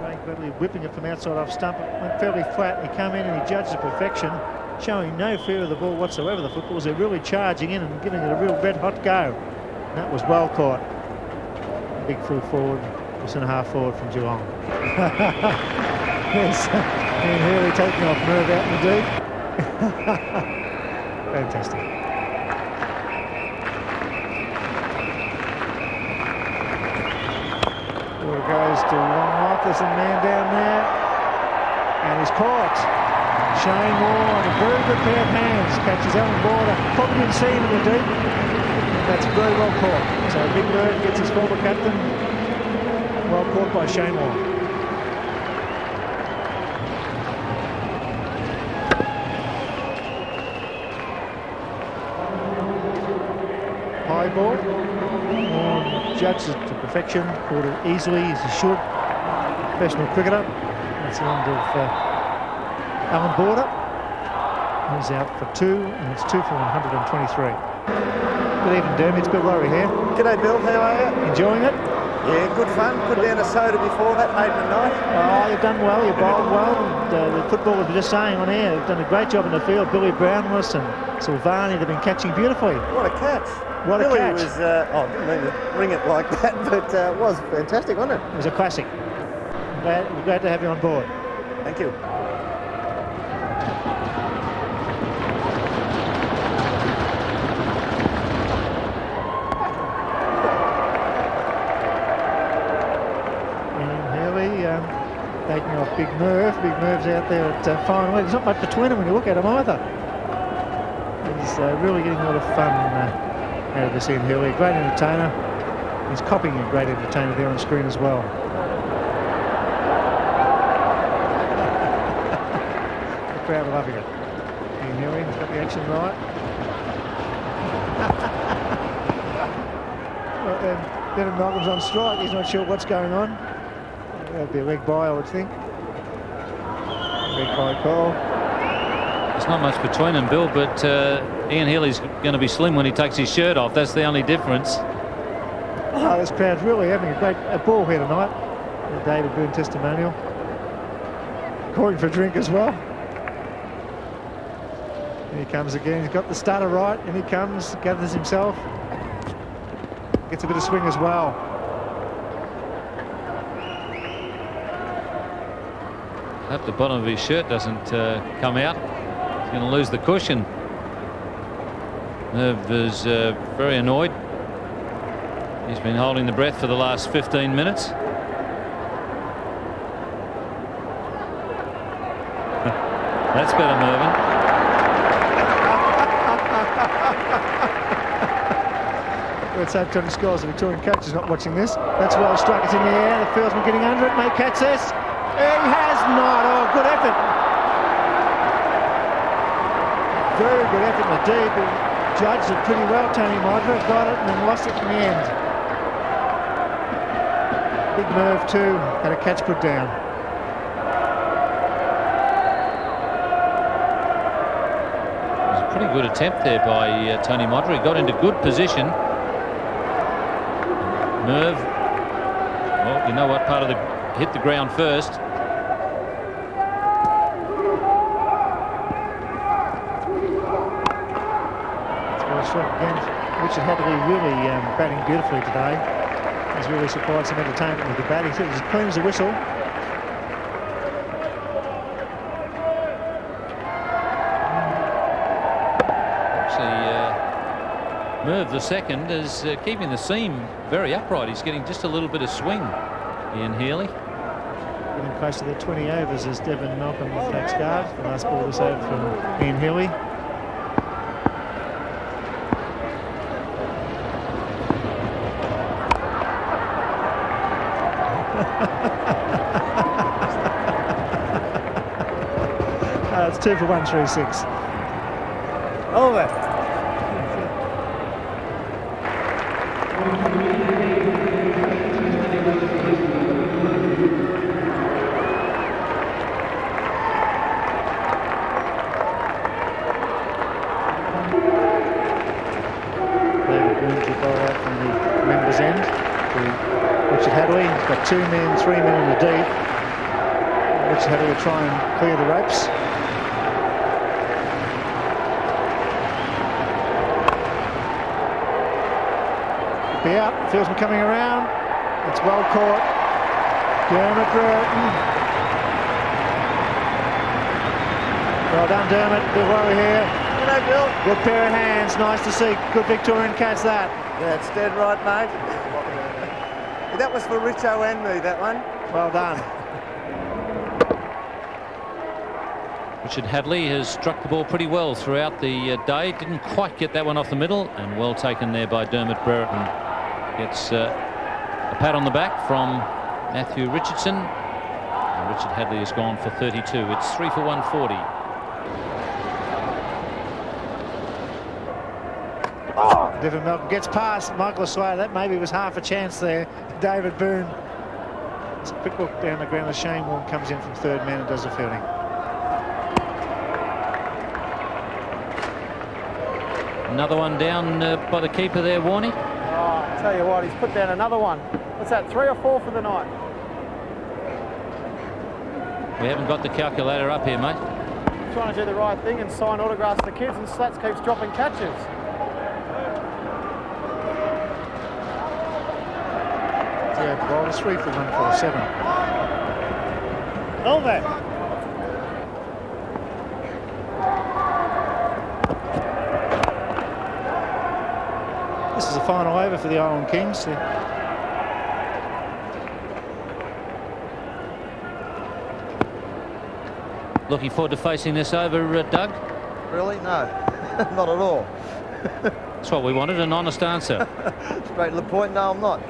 Speaker 6: Ray Bradley whipping it from outside off stump. It went fairly flat. He came in and he judged it perfection, showing no fear of the ball whatsoever. The footballers are really charging in and giving it a real red-hot go. And that was well caught. Big full forward, just and a half forward from Geelong. Yes, and Healy taking off Merv out in the deep. Fantastic. Ball goes to long off. There's a man down there, and he's caught. Shane Moore on a very good pair of hands catches Allan Border. Probably didn't see him in the deep. That's very well caught. So Big Merv gets his former captain. Well caught by Shane Moore. High ball. Warne judged it to perfection, caught it easily as he should. Professional cricketer. That's the end of Allan Border. He's out for 2, and it's 2 for 123. Good evening, Dermott. It's Bill Lowry here.
Speaker 12: G'day, Bill. How are you?
Speaker 6: Enjoying it?
Speaker 12: Yeah, good fun. Put down a soda before that, made the night.
Speaker 6: Oh, you've done well. You bowled well. And, the footballers were just saying on air, they've done a great job in the field. Billy Brownless and Silvagni, they've been catching beautifully.
Speaker 12: What a catch.
Speaker 6: What
Speaker 12: Billy
Speaker 6: a catch.
Speaker 12: Was, I didn't mean to ring it like that, but it was fantastic, wasn't it?
Speaker 6: It was a classic. I'm glad to have you on board.
Speaker 12: Thank you.
Speaker 6: Taking off Big Merv. Big Merv's out there at fine leg. There's not much between them when you look at him either. He's really getting a lot of fun out of this Ian Healy. Great entertainer. He's copying a great entertainer there on screen as well. The crowd are loving it. Ian Healy has got the action right. Well, Devon Malcolm's on strike. He's not sure what's going on. That'd be a leg bye, I would think. Leg bye call.
Speaker 7: There's not much between them, Bill, but Ian Healy's going to be slim when he takes his shirt off. That's the only difference.
Speaker 6: Oh, this crowd's really having a great ball here tonight. The David Boon testimonial. Calling for a drink as well. Here he comes again. He's got the starter right, and he comes, gathers himself. Gets a bit of swing as well.
Speaker 7: I hope the bottom of his shirt doesn't come out. He's going to lose the cushion. Merv is very annoyed. He's been holding the breath for the last 15 minutes. That's better, Mervyn.
Speaker 6: Let's hope Johnny Scholes, the Victorian coach, is not watching this. That's well struck. It's in the air. The fieldsman getting under it. May catch this. He has not. Oh, good effort. Very good effort in the deep. He judged it pretty well, Tony Modra. Got it and then lost it in the end. Big Merv too. Had a catch put down.
Speaker 7: It was a pretty good attempt there by Tony Modra. He got into good position. Merv, well, you know what part of the hit the ground first.
Speaker 6: Again, Richard Hadlee really batting beautifully today. He's really supplied some entertainment with the bat. He's as clean as a whistle.
Speaker 7: Actually, Merv the second is keeping the seam very upright. He's getting just a little bit of swing. Ian Healy.
Speaker 6: Getting close to the 20 overs as Devon Malcolm takes guard. The last ball this over from Ian Healy. It's 2 for 1 through 6.
Speaker 12: Over.
Speaker 6: Hadlee, he's got 2 men, 3 men in the deep. Hadlee will try and clear the ropes. Be out, feels him coming around. It's well caught. Dermott, Brereton. Well done, Dermott. Good worry here.
Speaker 12: G'day, Bill.
Speaker 6: Good pair of hands. Nice to see. Good Victorian catch that.
Speaker 12: Yeah, it's dead right, mate. That was for Richo and me, that one.
Speaker 6: Well done.
Speaker 7: Richard Hadlee has struck the ball pretty well throughout the day. Didn't quite get that one off the middle, and well taken there by Dermott. Brereton gets a pat on the back from Matthew Richardson. And Richard Hadlee has gone for 32. It's 3 for 140.
Speaker 6: Devon Malcolm gets past Michael Slater. That maybe was half a chance there. David Boon. It's a quick look down the ground as Shane Warne comes in from third man and does the fielding.
Speaker 7: Another one down by the keeper there, Warne.
Speaker 10: Oh, I tell you what, he's put down another one. What's that, 3 or 4 for the night?
Speaker 7: We haven't got the calculator up here, mate.
Speaker 10: Trying to do the right thing and sign autographs to the kids, and Slats keeps dropping catches.
Speaker 6: Yeah, well, it's 3 for 147.
Speaker 10: Over.
Speaker 6: This is the final over for the Allan Kings.
Speaker 7: Looking forward to facing this over, Doug?
Speaker 12: Really? No, not at all.
Speaker 7: That's what we wanted, an honest answer.
Speaker 12: Straight to the point, no, I'm not.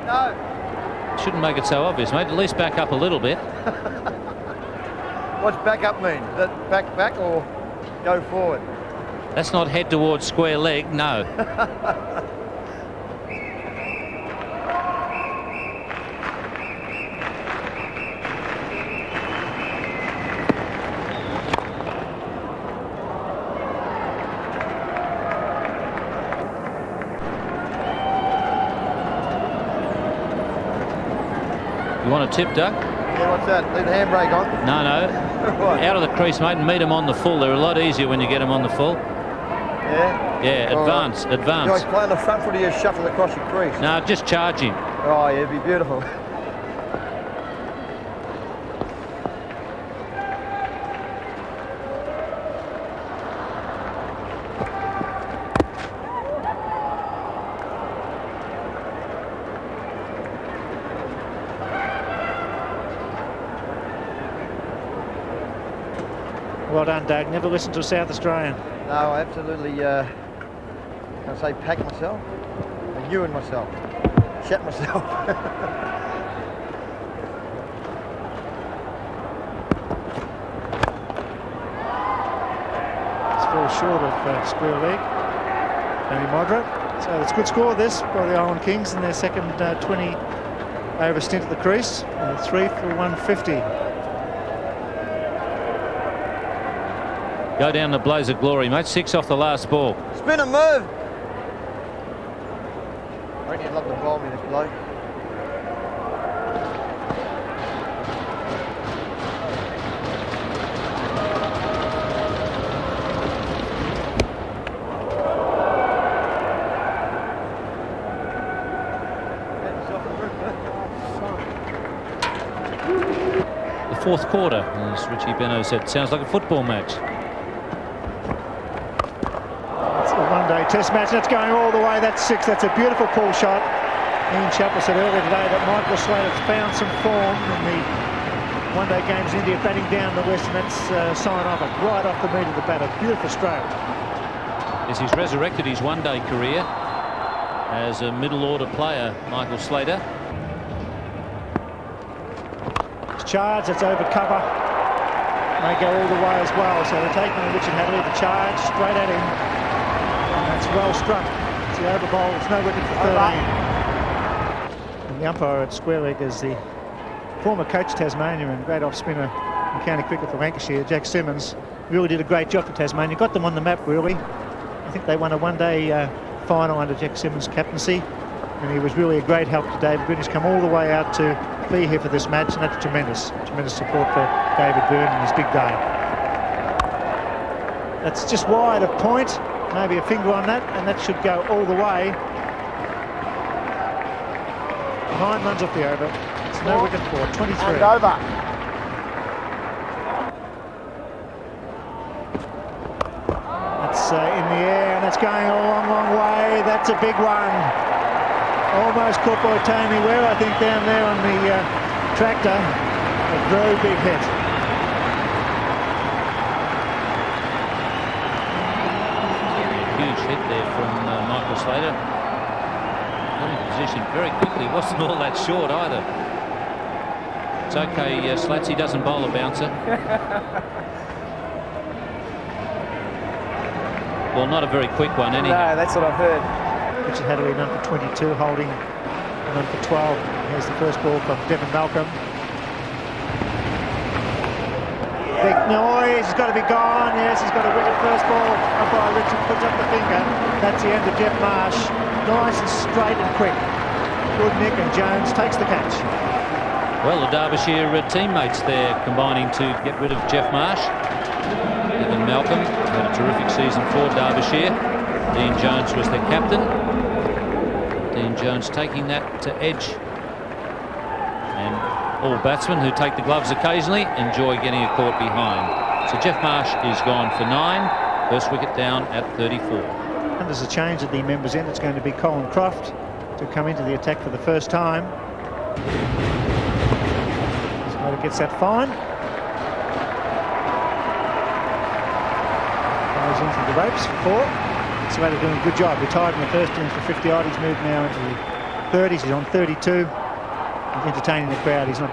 Speaker 12: No.
Speaker 7: Shouldn't make it so obvious, mate. At least back up a little bit.
Speaker 12: What's back up mean? Is that back or go forward?
Speaker 7: That's not head towards square leg, no. You want a tip, Doug?
Speaker 12: Yeah, what's that? Leave the handbrake on?
Speaker 7: No. Out of the crease, mate, and meet them on the full. They're a lot easier when you get them on the full.
Speaker 12: Yeah?
Speaker 7: Yeah, advance.
Speaker 12: You always play on the front foot, or you shuffle across your crease?
Speaker 7: No, just charge him.
Speaker 12: Oh, yeah, it'd be beautiful.
Speaker 6: Well done, Doug. Never listened to a South Australian.
Speaker 12: No, I absolutely, can I say pack myself? I urine myself. Shat myself.
Speaker 6: It's very short of square leg. Only Modra. So it's a good score, this, by the Allan Kings in their second 20 over stint at the crease. 3 for 150.
Speaker 7: Go down the blaze of glory, mate. 6 off the last ball.
Speaker 12: Spin and move. I reckon he'd love to bowl me, this bloke.
Speaker 7: The fourth quarter, as Richie Benno said, sounds like a football match.
Speaker 6: It's a one-day Test match. That's going all the way. That's 6. That's a beautiful pull shot. Ian Chappell said earlier today that Michael Slater's found some form in the one-day games in India, batting down the West, and that's sign off it. Right off the meat of the bat. A beautiful stroke.
Speaker 7: As he's resurrected his one-day career as a middle-order player, Michael Slater.
Speaker 6: It's charge. That's over cover. May go all the way as well. So they're taking Richard Hadlee, the charge straight at him. And that's well struck. It's the over bowl. It's no wicket for 13. The umpire at square leg is the former coach Tasmania and great off-spinner in county cricket for Lancashire, Jack Simmons. Really did a great job for Tasmania, got them on the map really. I think they won a one-day final under Jack Simmons' captaincy, and he was really a great help to David Boone. He's come all the way out to be here for this match, and that's tremendous support for David Boone and his big day. That's just wide of point, maybe a finger on that, and that should go all the way. 9 runs off the over. It's no wicket for 23.
Speaker 12: And over.
Speaker 6: That's in the air, and that's going a long way. That's a big one. Almost caught by Tony Ware, I think, down there on the tractor. A very big hit.
Speaker 7: Huge hit there from Michael Slater. Got in position very quickly. Wasn't all that short either. It's okay, Slats, he doesn't bowl a bouncer. Well, not a very quick one, anyhow.
Speaker 4: No, that's what I've heard.
Speaker 6: Richard Hadlee, number 22, holding number 12. Here's the first ball from Devon Malcolm. Big noise, he's got to be gone. Yes, he's got a wicket first ball. Umpire Richard puts up the finger. That's the end of Jeff Marsh. Nice and straight and quick. Good nick, and Jones takes the catch.
Speaker 7: Well, the Derbyshire teammates there combining to get rid of Jeff Marsh. Devon Malcolm had a terrific season for Derbyshire. Dean Jones was their captain. Dean Jones taking that to edge. And all batsmen who take the gloves occasionally enjoy getting a caught behind. So Jeff Marsh is gone for 9. First wicket down at 34.
Speaker 6: And there's a change at the members' end. It's going to be Colin Croft to come into the attack for the first time. Slater gets that fine. Goes into the ropes for 4. Slater doing a good job. Retired in the first innings for 50 odd. He's moved now into the 30s. He's on 32. He's entertaining the crowd. He's not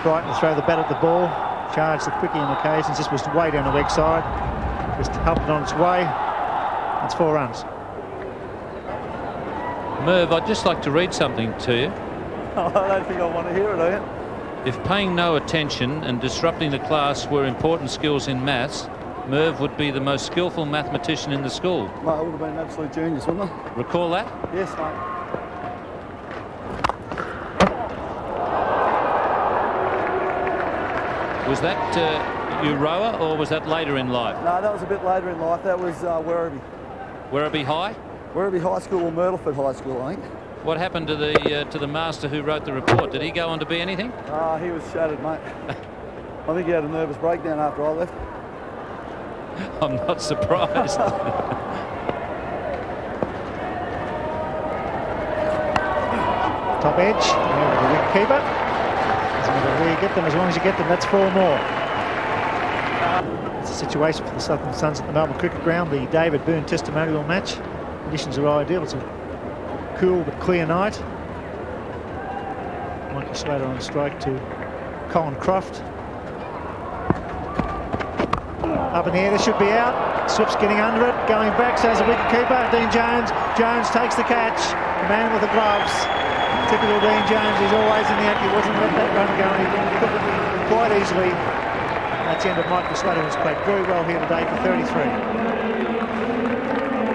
Speaker 6: frightened to throw the bat at the ball. Charge the quickie on occasions. This was way down the leg side. Just helped it on its way. It's 4 runs.
Speaker 7: Merv, I'd just like to read something to you.
Speaker 8: I don't think I want to hear it, do you?
Speaker 7: If paying no attention and disrupting the class were important skills in maths, Merv would be the most skillful mathematician in the school.
Speaker 8: Mate, I would have been an absolute genius, wouldn't I?
Speaker 7: Recall that?
Speaker 8: Yes, mate.
Speaker 7: Was that Euroa or was that later in life?
Speaker 8: No, that was a bit later in life. That was Werribee.
Speaker 7: Werribee High?
Speaker 8: Werribee High School or Myrtleford High School, I think.
Speaker 7: What happened to the master who wrote the report? Did he go on to be anything?
Speaker 8: He was shattered, mate. I think he had a nervous breakdown after I left.
Speaker 7: I'm not surprised.
Speaker 6: Top edge, the wicket keeper. Doesn't matter where you get them, as long as you get them, that's 4 more. It's a situation for the Southern Suns at the Melbourne Cricket Ground, the David Boone Testimonial match. Conditions are ideal. It's a cool but clear night. Michael Slater on strike to Colin Croft. Up in the air, this should be out. Swip's getting under it, going back, so as a wicket keeper, Dean Jones. Jones takes the catch, the man with the gloves. Typical Dean Jones, he's always in the act. He wasn't let that run go, and he took it quite easily. That's the end of Michael Slater, who's played very well here today for 33.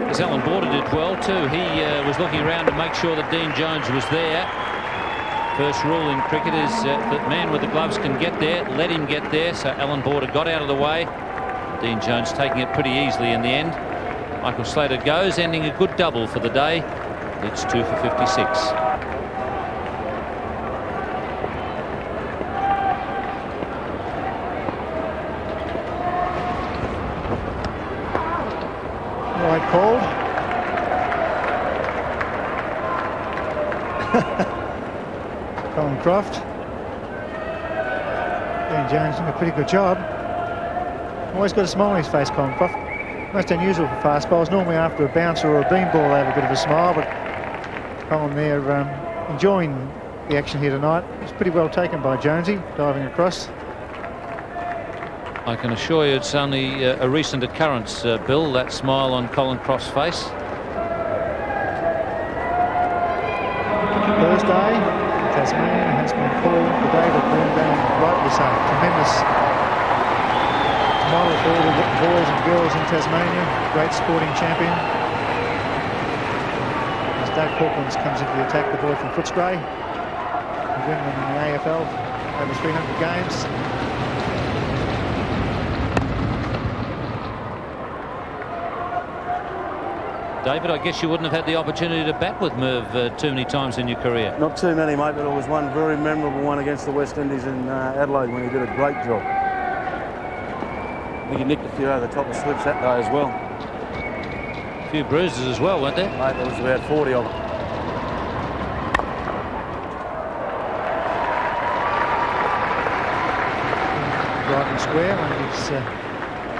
Speaker 7: As Allan Border did well too. He was looking around to make sure that Dean Jones was there. First rule in cricket is that man with the gloves can get there. Let him get there. So Allan Border got out of the way. Dean Jones taking it pretty easily in the end. Michael Slater goes, ending a good double for the day. It's 2 for 56.
Speaker 6: Right called. Colin Croft. Dean Jones doing a pretty good job. Always got a smile on his face, Colin Croft. Most unusual for fast bowlers. Normally after a bouncer or a beam ball they have a bit of a smile, but Colin there enjoying the action here tonight. It's pretty well taken by Jonesy, diving across.
Speaker 7: I can assure you it's only a recent occurrence, Bill, that smile on Colin Croft's face.
Speaker 6: Thursday, Tasmania has been called the David Boon Day, rightly so. Tremendous model for all the boys and girls in Tasmania. Great sporting champion. As Doug Hawkins comes into the attack, the boy from Footscray. Winning in the AFL, over 300 games.
Speaker 7: David, I guess you wouldn't have had the opportunity to bat with Merv too many times in your career.
Speaker 3: Not too many, mate, but it was one very memorable one against the West Indies in Adelaide when he did a great job. I think he nicked a few over the top of slips that day as well.
Speaker 7: A few bruises as well, weren't there?
Speaker 3: Mate, there was about 40 of them.
Speaker 6: Right and square, one of his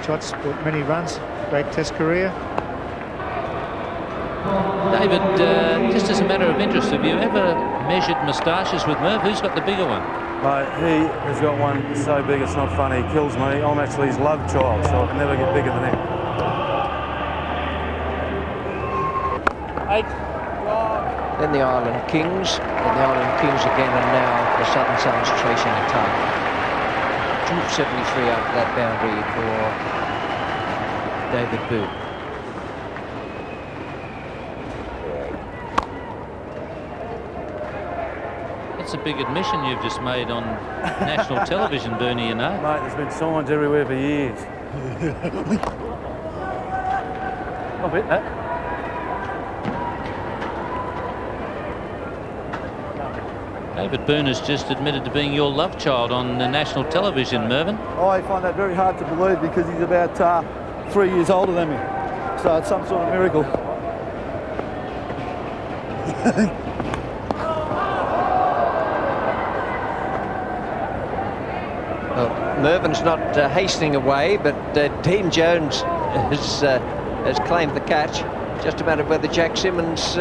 Speaker 6: shots brought many runs. Great test career.
Speaker 7: David, just as a matter of interest, have you ever measured moustaches with Merv? Who's got the bigger one?
Speaker 3: Mate, he has got one so big it's not funny. He kills me. I'm actually his love child, so I can never get bigger than him.
Speaker 5: Then the Island Kings, and the Island Kings again, and now the Southern Suns chasing a target. 273 after that boundary for David Boon.
Speaker 7: That's a big admission you've just made on national television, Booney, you know.
Speaker 3: Mate, there's been signs everywhere for years.
Speaker 10: I'll bet that.
Speaker 7: David Boon has just admitted to being your love child on national television, Mervyn.
Speaker 8: I find that very hard to believe because he's about 3 years older than me. So it's some sort of miracle.
Speaker 5: Well, Mervyn's not hastening away, but Dean Jones has claimed the catch. Just a matter of whether Jack Simmons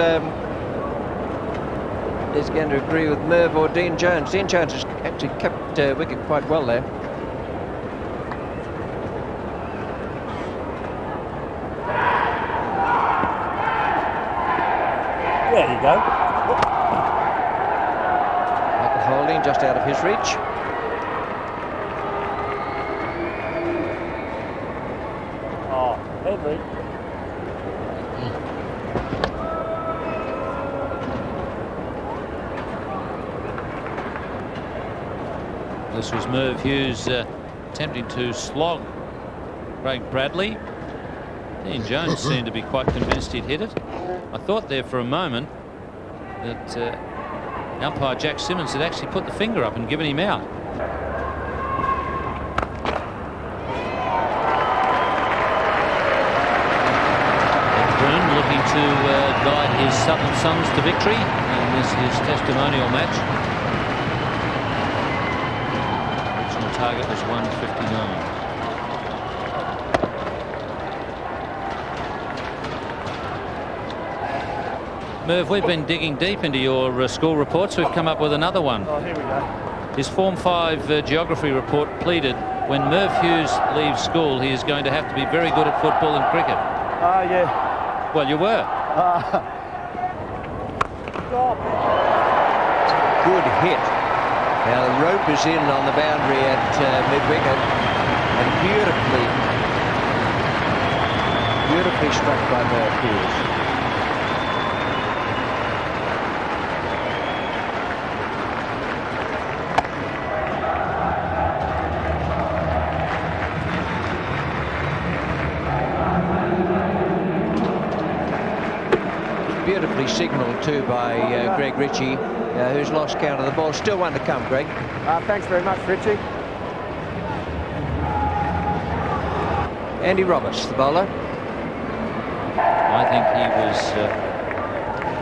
Speaker 5: is going to agree with Merv or Dean Jones. Dean Jones has actually kept wicket quite well there.
Speaker 8: There you go.
Speaker 5: Michael Holding just out of his reach.
Speaker 8: Oh, Hadlee.
Speaker 7: This was Merv Hughes attempting to slog Craig Bradley. Dean Jones seemed to be quite convinced he'd hit it. I thought there for a moment that umpire Jack Simmons had actually put the finger up and given him out. Boon looking to guide his Southern Suns to victory in this his testimonial match. Original target was 159. Merv, we've been digging deep into your school reports. We've come up with another one.
Speaker 10: Oh, here we go.
Speaker 7: His Form 5 geography report pleaded when Merv Hughes leaves school, he is going to have to be very good at football and cricket.
Speaker 8: Yeah.
Speaker 7: Well, you were.
Speaker 5: Good hit. Now the rope is in on the boundary at mid-wicket, and beautifully struck by Merv Hughes. Beautifully signalled too by Greg Ritchie, who's lost count of the ball. Still one to come, Greg.
Speaker 9: Thanks very much, Ritchie.
Speaker 5: Andy Roberts, the bowler.
Speaker 7: I think he was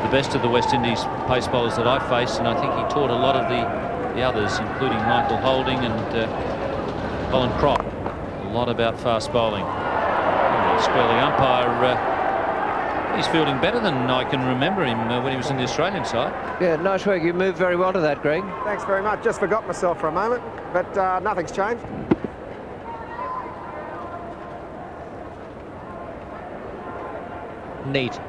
Speaker 7: the best of the West Indies pace bowlers that I faced, and I think he taught a lot of the others, including Michael Holding and Colin Crop, a lot about fast bowling. Squarely umpire, he's fielding better than I can remember him when he was in the Australian side.
Speaker 5: Yeah, nice work. You moved very well to that, Greg.
Speaker 9: Thanks very much. Just forgot myself for a moment, but nothing's changed.
Speaker 5: Neat.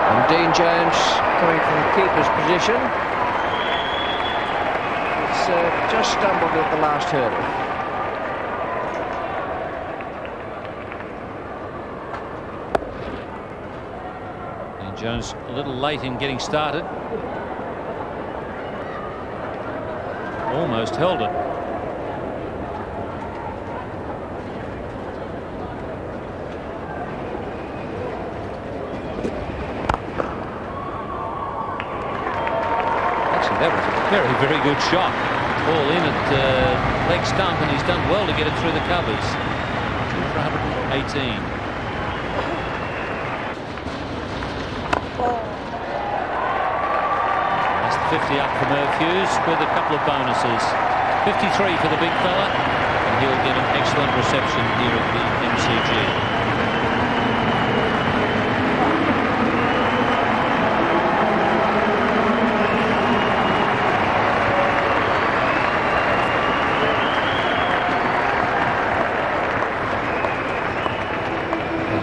Speaker 5: And Dean Jones coming from the keeper's position. It's just stumbled at the last hurdle.
Speaker 7: Dean Jones a little late in getting started. Almost held it. That was a very, very good shot. Ball in at leg stump, and he's done well to get it through the covers. 218. That's the 50 up for Merv Hughes with a couple of bonuses. 53 for the big fella, and he'll get an excellent reception here at the MCG.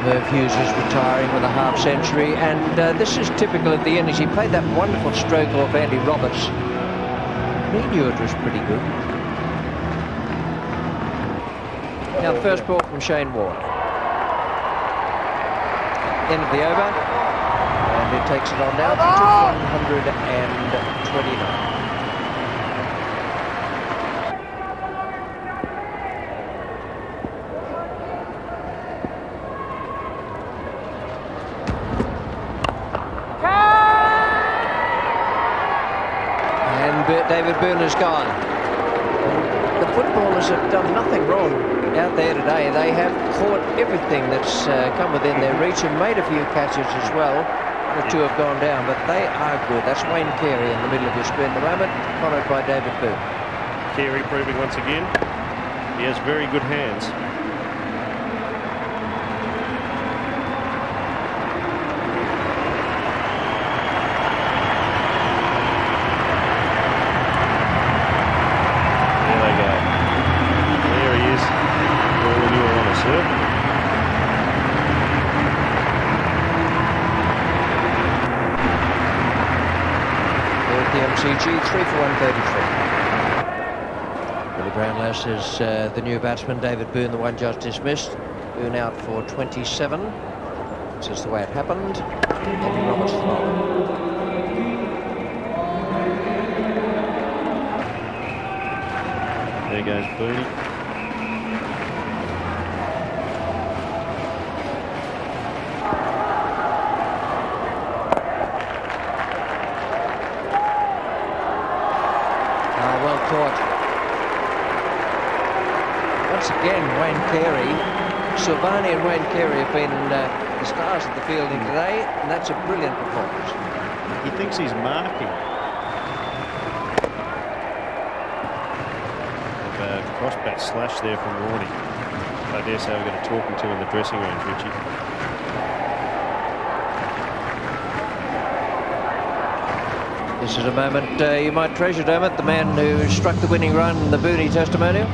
Speaker 5: Merv Hughes is retiring with a half century, and this is typical of the innings. He played that wonderful stroke off Andy Roberts. He knew it was pretty good. Now, first ball from Shane Warne. End of the over, and it takes it on now to 129. David Boon is gone. The footballers have done nothing wrong out there today. They have caught everything that's come within their reach and made a few catches as well. The two have gone down, but they are good. That's Wayne Carey in the middle of your screen at the moment, followed by David Boon.
Speaker 11: Carey proving once again he has very good hands.
Speaker 5: MCG 3 for 133. Billy Brownless is the new batsman. David Boon, the one just dismissed. Boon out for 27. This is the way it happened. Andy Roberts the bowler.
Speaker 11: There goes Booney.
Speaker 5: Once again, Wayne Carey, Silvagni and Wayne Carey have been the stars of the fielding today, and that's a brilliant performance.
Speaker 11: He thinks he's marking. A crossbat slash there from Warne. I dare say we're going to talk him to in the dressing rooms, Richie.
Speaker 5: This is a moment you might treasure, Dermott, the man who struck the winning run in the Boon Testimonial.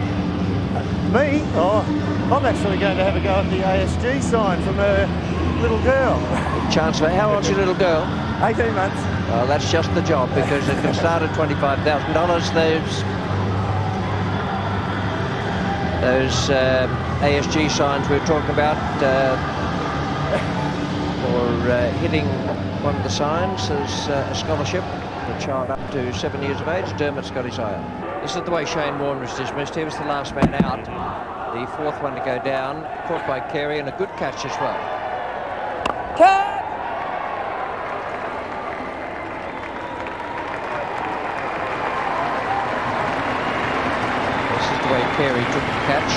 Speaker 8: Me? Oh, I'm actually going to have a go at the ASG sign from a little girl.
Speaker 5: Chancellor, how old's your little girl?
Speaker 8: 18 months.
Speaker 5: Well, that's just the job, because it can start at $25,000. Those ASG signs we were talking about for hitting one of the signs as a scholarship for a child up to 7 years of age. Dermott's got his eye on. This is the way Shane Warne was dismissed. He was the last man out, the fourth one to go down, caught by Carey, and a good catch as well. Catch! This is the way Carey took the catch.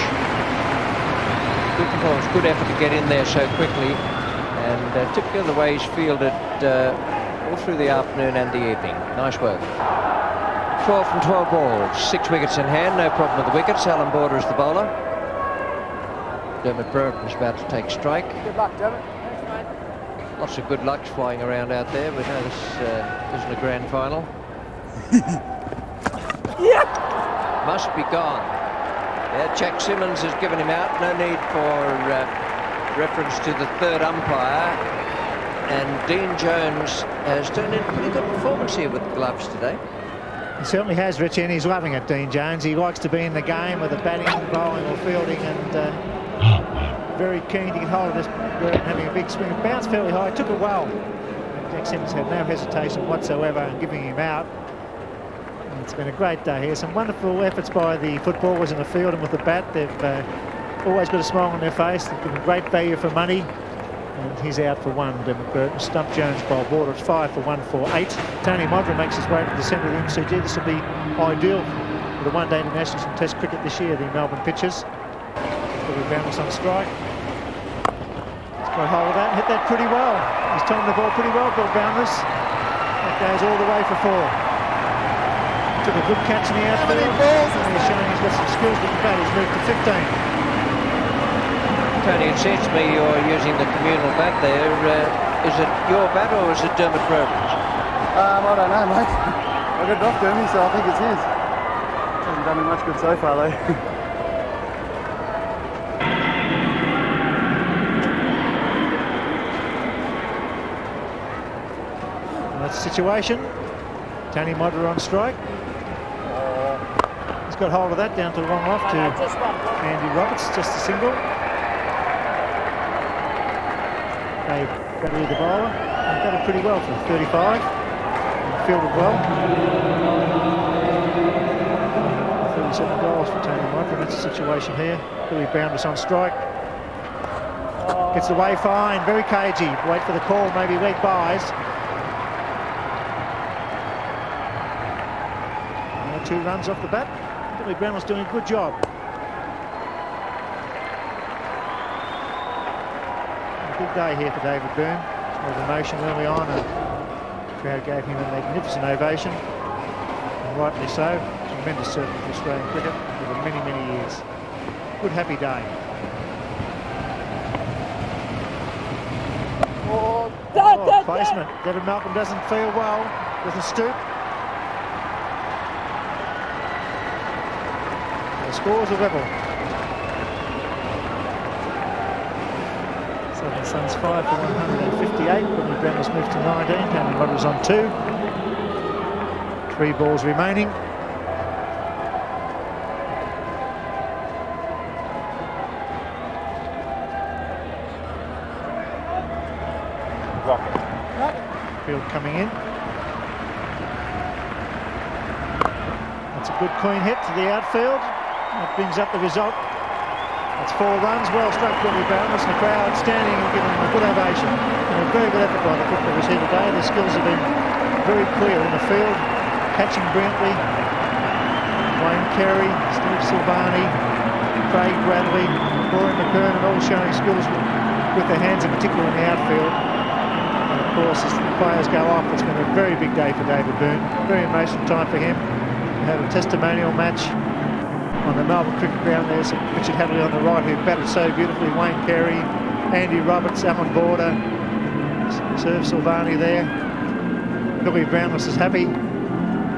Speaker 5: Good performance, good effort to get in there so quickly, and typically the way he's fielded all through the afternoon and the evening. Nice work. 12 from 12 balls, 6 wickets in hand, no problem with the wickets. Allan Border is the bowler. Dermott Brereton is about to take strike.
Speaker 13: Good luck, Dermott. Thanks, mate.
Speaker 5: Lots of good lucks flying around out there. We know this isn't a grand final.
Speaker 13: Yeah!
Speaker 5: Must be gone. Yeah, Jack Simmons has given him out. No need for reference to the third umpire. And Dean Jones has turned in a pretty good performance here with the gloves today.
Speaker 6: He certainly has, Richie, and he's loving it, Dean Jones. He likes to be in the game, whether batting, bowling or fielding, and very keen to get hold of this bird, having a big swing. It bounced fairly high, took it well. Jack Simmons had no hesitation whatsoever in giving him out. And it's been a great day here. Some wonderful efforts by the footballers in the field and with the bat. They've always got a smile on their face. They've given great value for money. And he's out for one, Dermott Brereton. Stump Jones by Border. It's 5 for 1 for 8. Tony Modra makes his way to the centre of the MCG. This will be ideal for the one-day internationals and Test cricket this year, the Melbourne pitches. He'll be Brownless on strike. He's got a hold of that and hit that pretty well. He's timed the ball pretty well, Bill Brownless. That goes all the way for 4. Took a good catch in the outfield. And he's showing he's got some skills with the bat. He's moved to 15.
Speaker 5: Tony, it seems to me you're using the communal bat there. Is it your bat or is it Dermott Brereton's?
Speaker 8: I don't know, mate. I got it off Dermy, so I think it's his. Hasn't done me much good so far, though.
Speaker 6: That's the situation. Tony Modra on strike. He's got hold of that down to the long off to Andy Roberts, just a single. Dave Hadlee, the bowler, and batted pretty well for 35. And fielded well. 37 goals for Tony Modra. That's the situation here. Billy Brownless on strike. Gets away fine, very cagey. Wait for the call, maybe leg buys. 2 runs off the bat. Billy Brownless doing a good job. Good day here for David Boon. There was emotion early on and the crowd gave him a magnificent ovation, and rightly so. Tremendous servant for Australian cricket over many, many years. Good happy day. Placement. David Malcolm doesn't feel well, doesn't stoop. The scores are level. Southern Suns 5 for 158. Billy Brownless moved to 19. Tony Modra's on 2. 3 balls remaining. Field coming in. That's a good clean hit to the outfield. That brings up the result. That's 4 runs, well struck Billy Brownless, and the crowd standing and giving him a good ovation. And a very good effort by the footballers here today. Their skills have been very clear in the field, catching brilliantly. Wayne Carey, Steve Silvagni, Craig Bradley, Rory McKernan, all showing skills with their hands, in particular in the outfield. And of course, as the players go off, it's been a very big day for David Boon. Very emotional time for him. We had a testimonial match on the Melbourne cricket ground. There's Richard Hadlee on the right, who batted so beautifully. Wayne Carey, Andy Roberts, Allan Border, Serve Silvagni there. Billy Brownless is happy.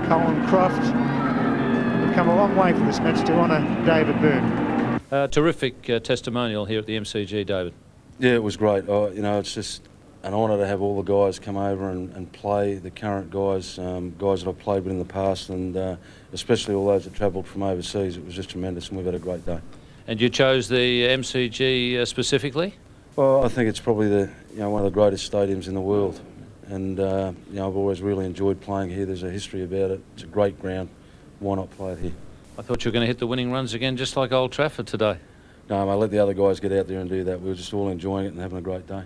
Speaker 6: Colin Croft. We've come a long way for this match to honour David Boon.
Speaker 7: Terrific testimonial here at the MCG, David.
Speaker 3: Yeah, it was great. You know, it's just an honour to have all the guys come over and play, the current guys, guys that I've played with in the past, and especially all those that travelled from overseas. It was just tremendous, and we've had a great day.
Speaker 7: And you chose the MCG specifically?
Speaker 3: Well, I think it's probably one of the greatest stadiums in the world, and I've always really enjoyed playing here. There's a history about it. It's a great ground. Why not play it here? I
Speaker 7: thought you were going to hit the winning runs again, just like Old Trafford today.
Speaker 3: No, I let the other guys get out there and do that. We were just all enjoying it and having a great day.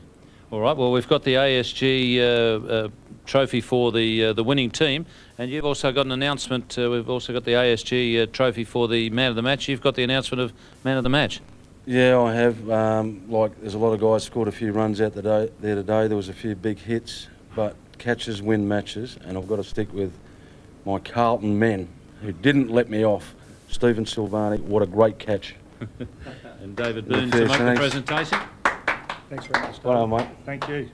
Speaker 7: All right, well, we've got the ASG trophy for the winning team, and you've also got an announcement. We've also got the ASG trophy for the man of the match. You've got the announcement of man of the match.
Speaker 3: Yeah, I have. Like, there's a lot of guys scored a few runs out there today. There was a few big hits, but catches win matches, and I've got to stick with my Carlton men who didn't let me off. Stephen Silvagni, what a great catch.
Speaker 7: And David Boon to make the presentation.
Speaker 10: Thanks very much, Dave.
Speaker 3: Well done, mate.
Speaker 10: Thank you.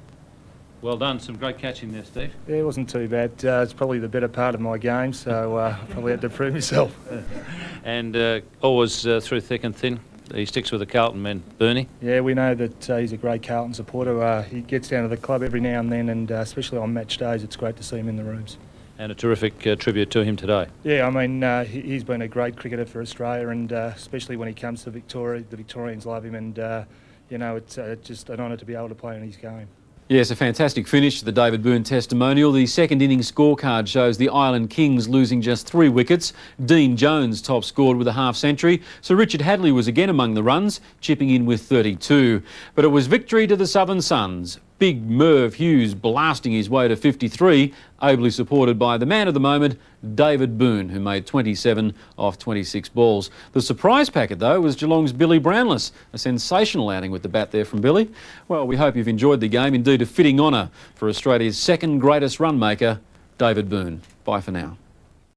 Speaker 7: Well done, some great catching there, Steve.
Speaker 10: Yeah, it wasn't too bad. It's probably the better part of my game, so I probably had to prove myself.
Speaker 7: And always through thick and thin, he sticks with the Carlton men. Booney?
Speaker 10: Yeah, we know that he's a great Carlton supporter. He gets down to the club every now and then, and especially on match days, it's great to see him in the rooms.
Speaker 7: And a terrific tribute to him today.
Speaker 10: Yeah, I mean, he's been a great cricketer for Australia, and especially when he comes to Victoria, the Victorians love him, and you know, it's just an honour to be able to play in his game.
Speaker 1: Yes, a fantastic finish to the David Boon testimonial. The second innings scorecard shows the Island Kings losing just 3 wickets. Dean Jones top scored with a half century. So Richard Hadlee was again among the runs, chipping in with 32. But it was victory to the Southern Suns. Big Merv Hughes blasting his way to 53, ably supported by the man of the moment, David Boon, who made 27 off 26 balls. The surprise packet, though, was Geelong's Billy Brownless. A sensational outing with the bat there from Billy. Well, we hope you've enjoyed the game. Indeed, a fitting honour for Australia's second greatest run maker, David Boon. Bye for now.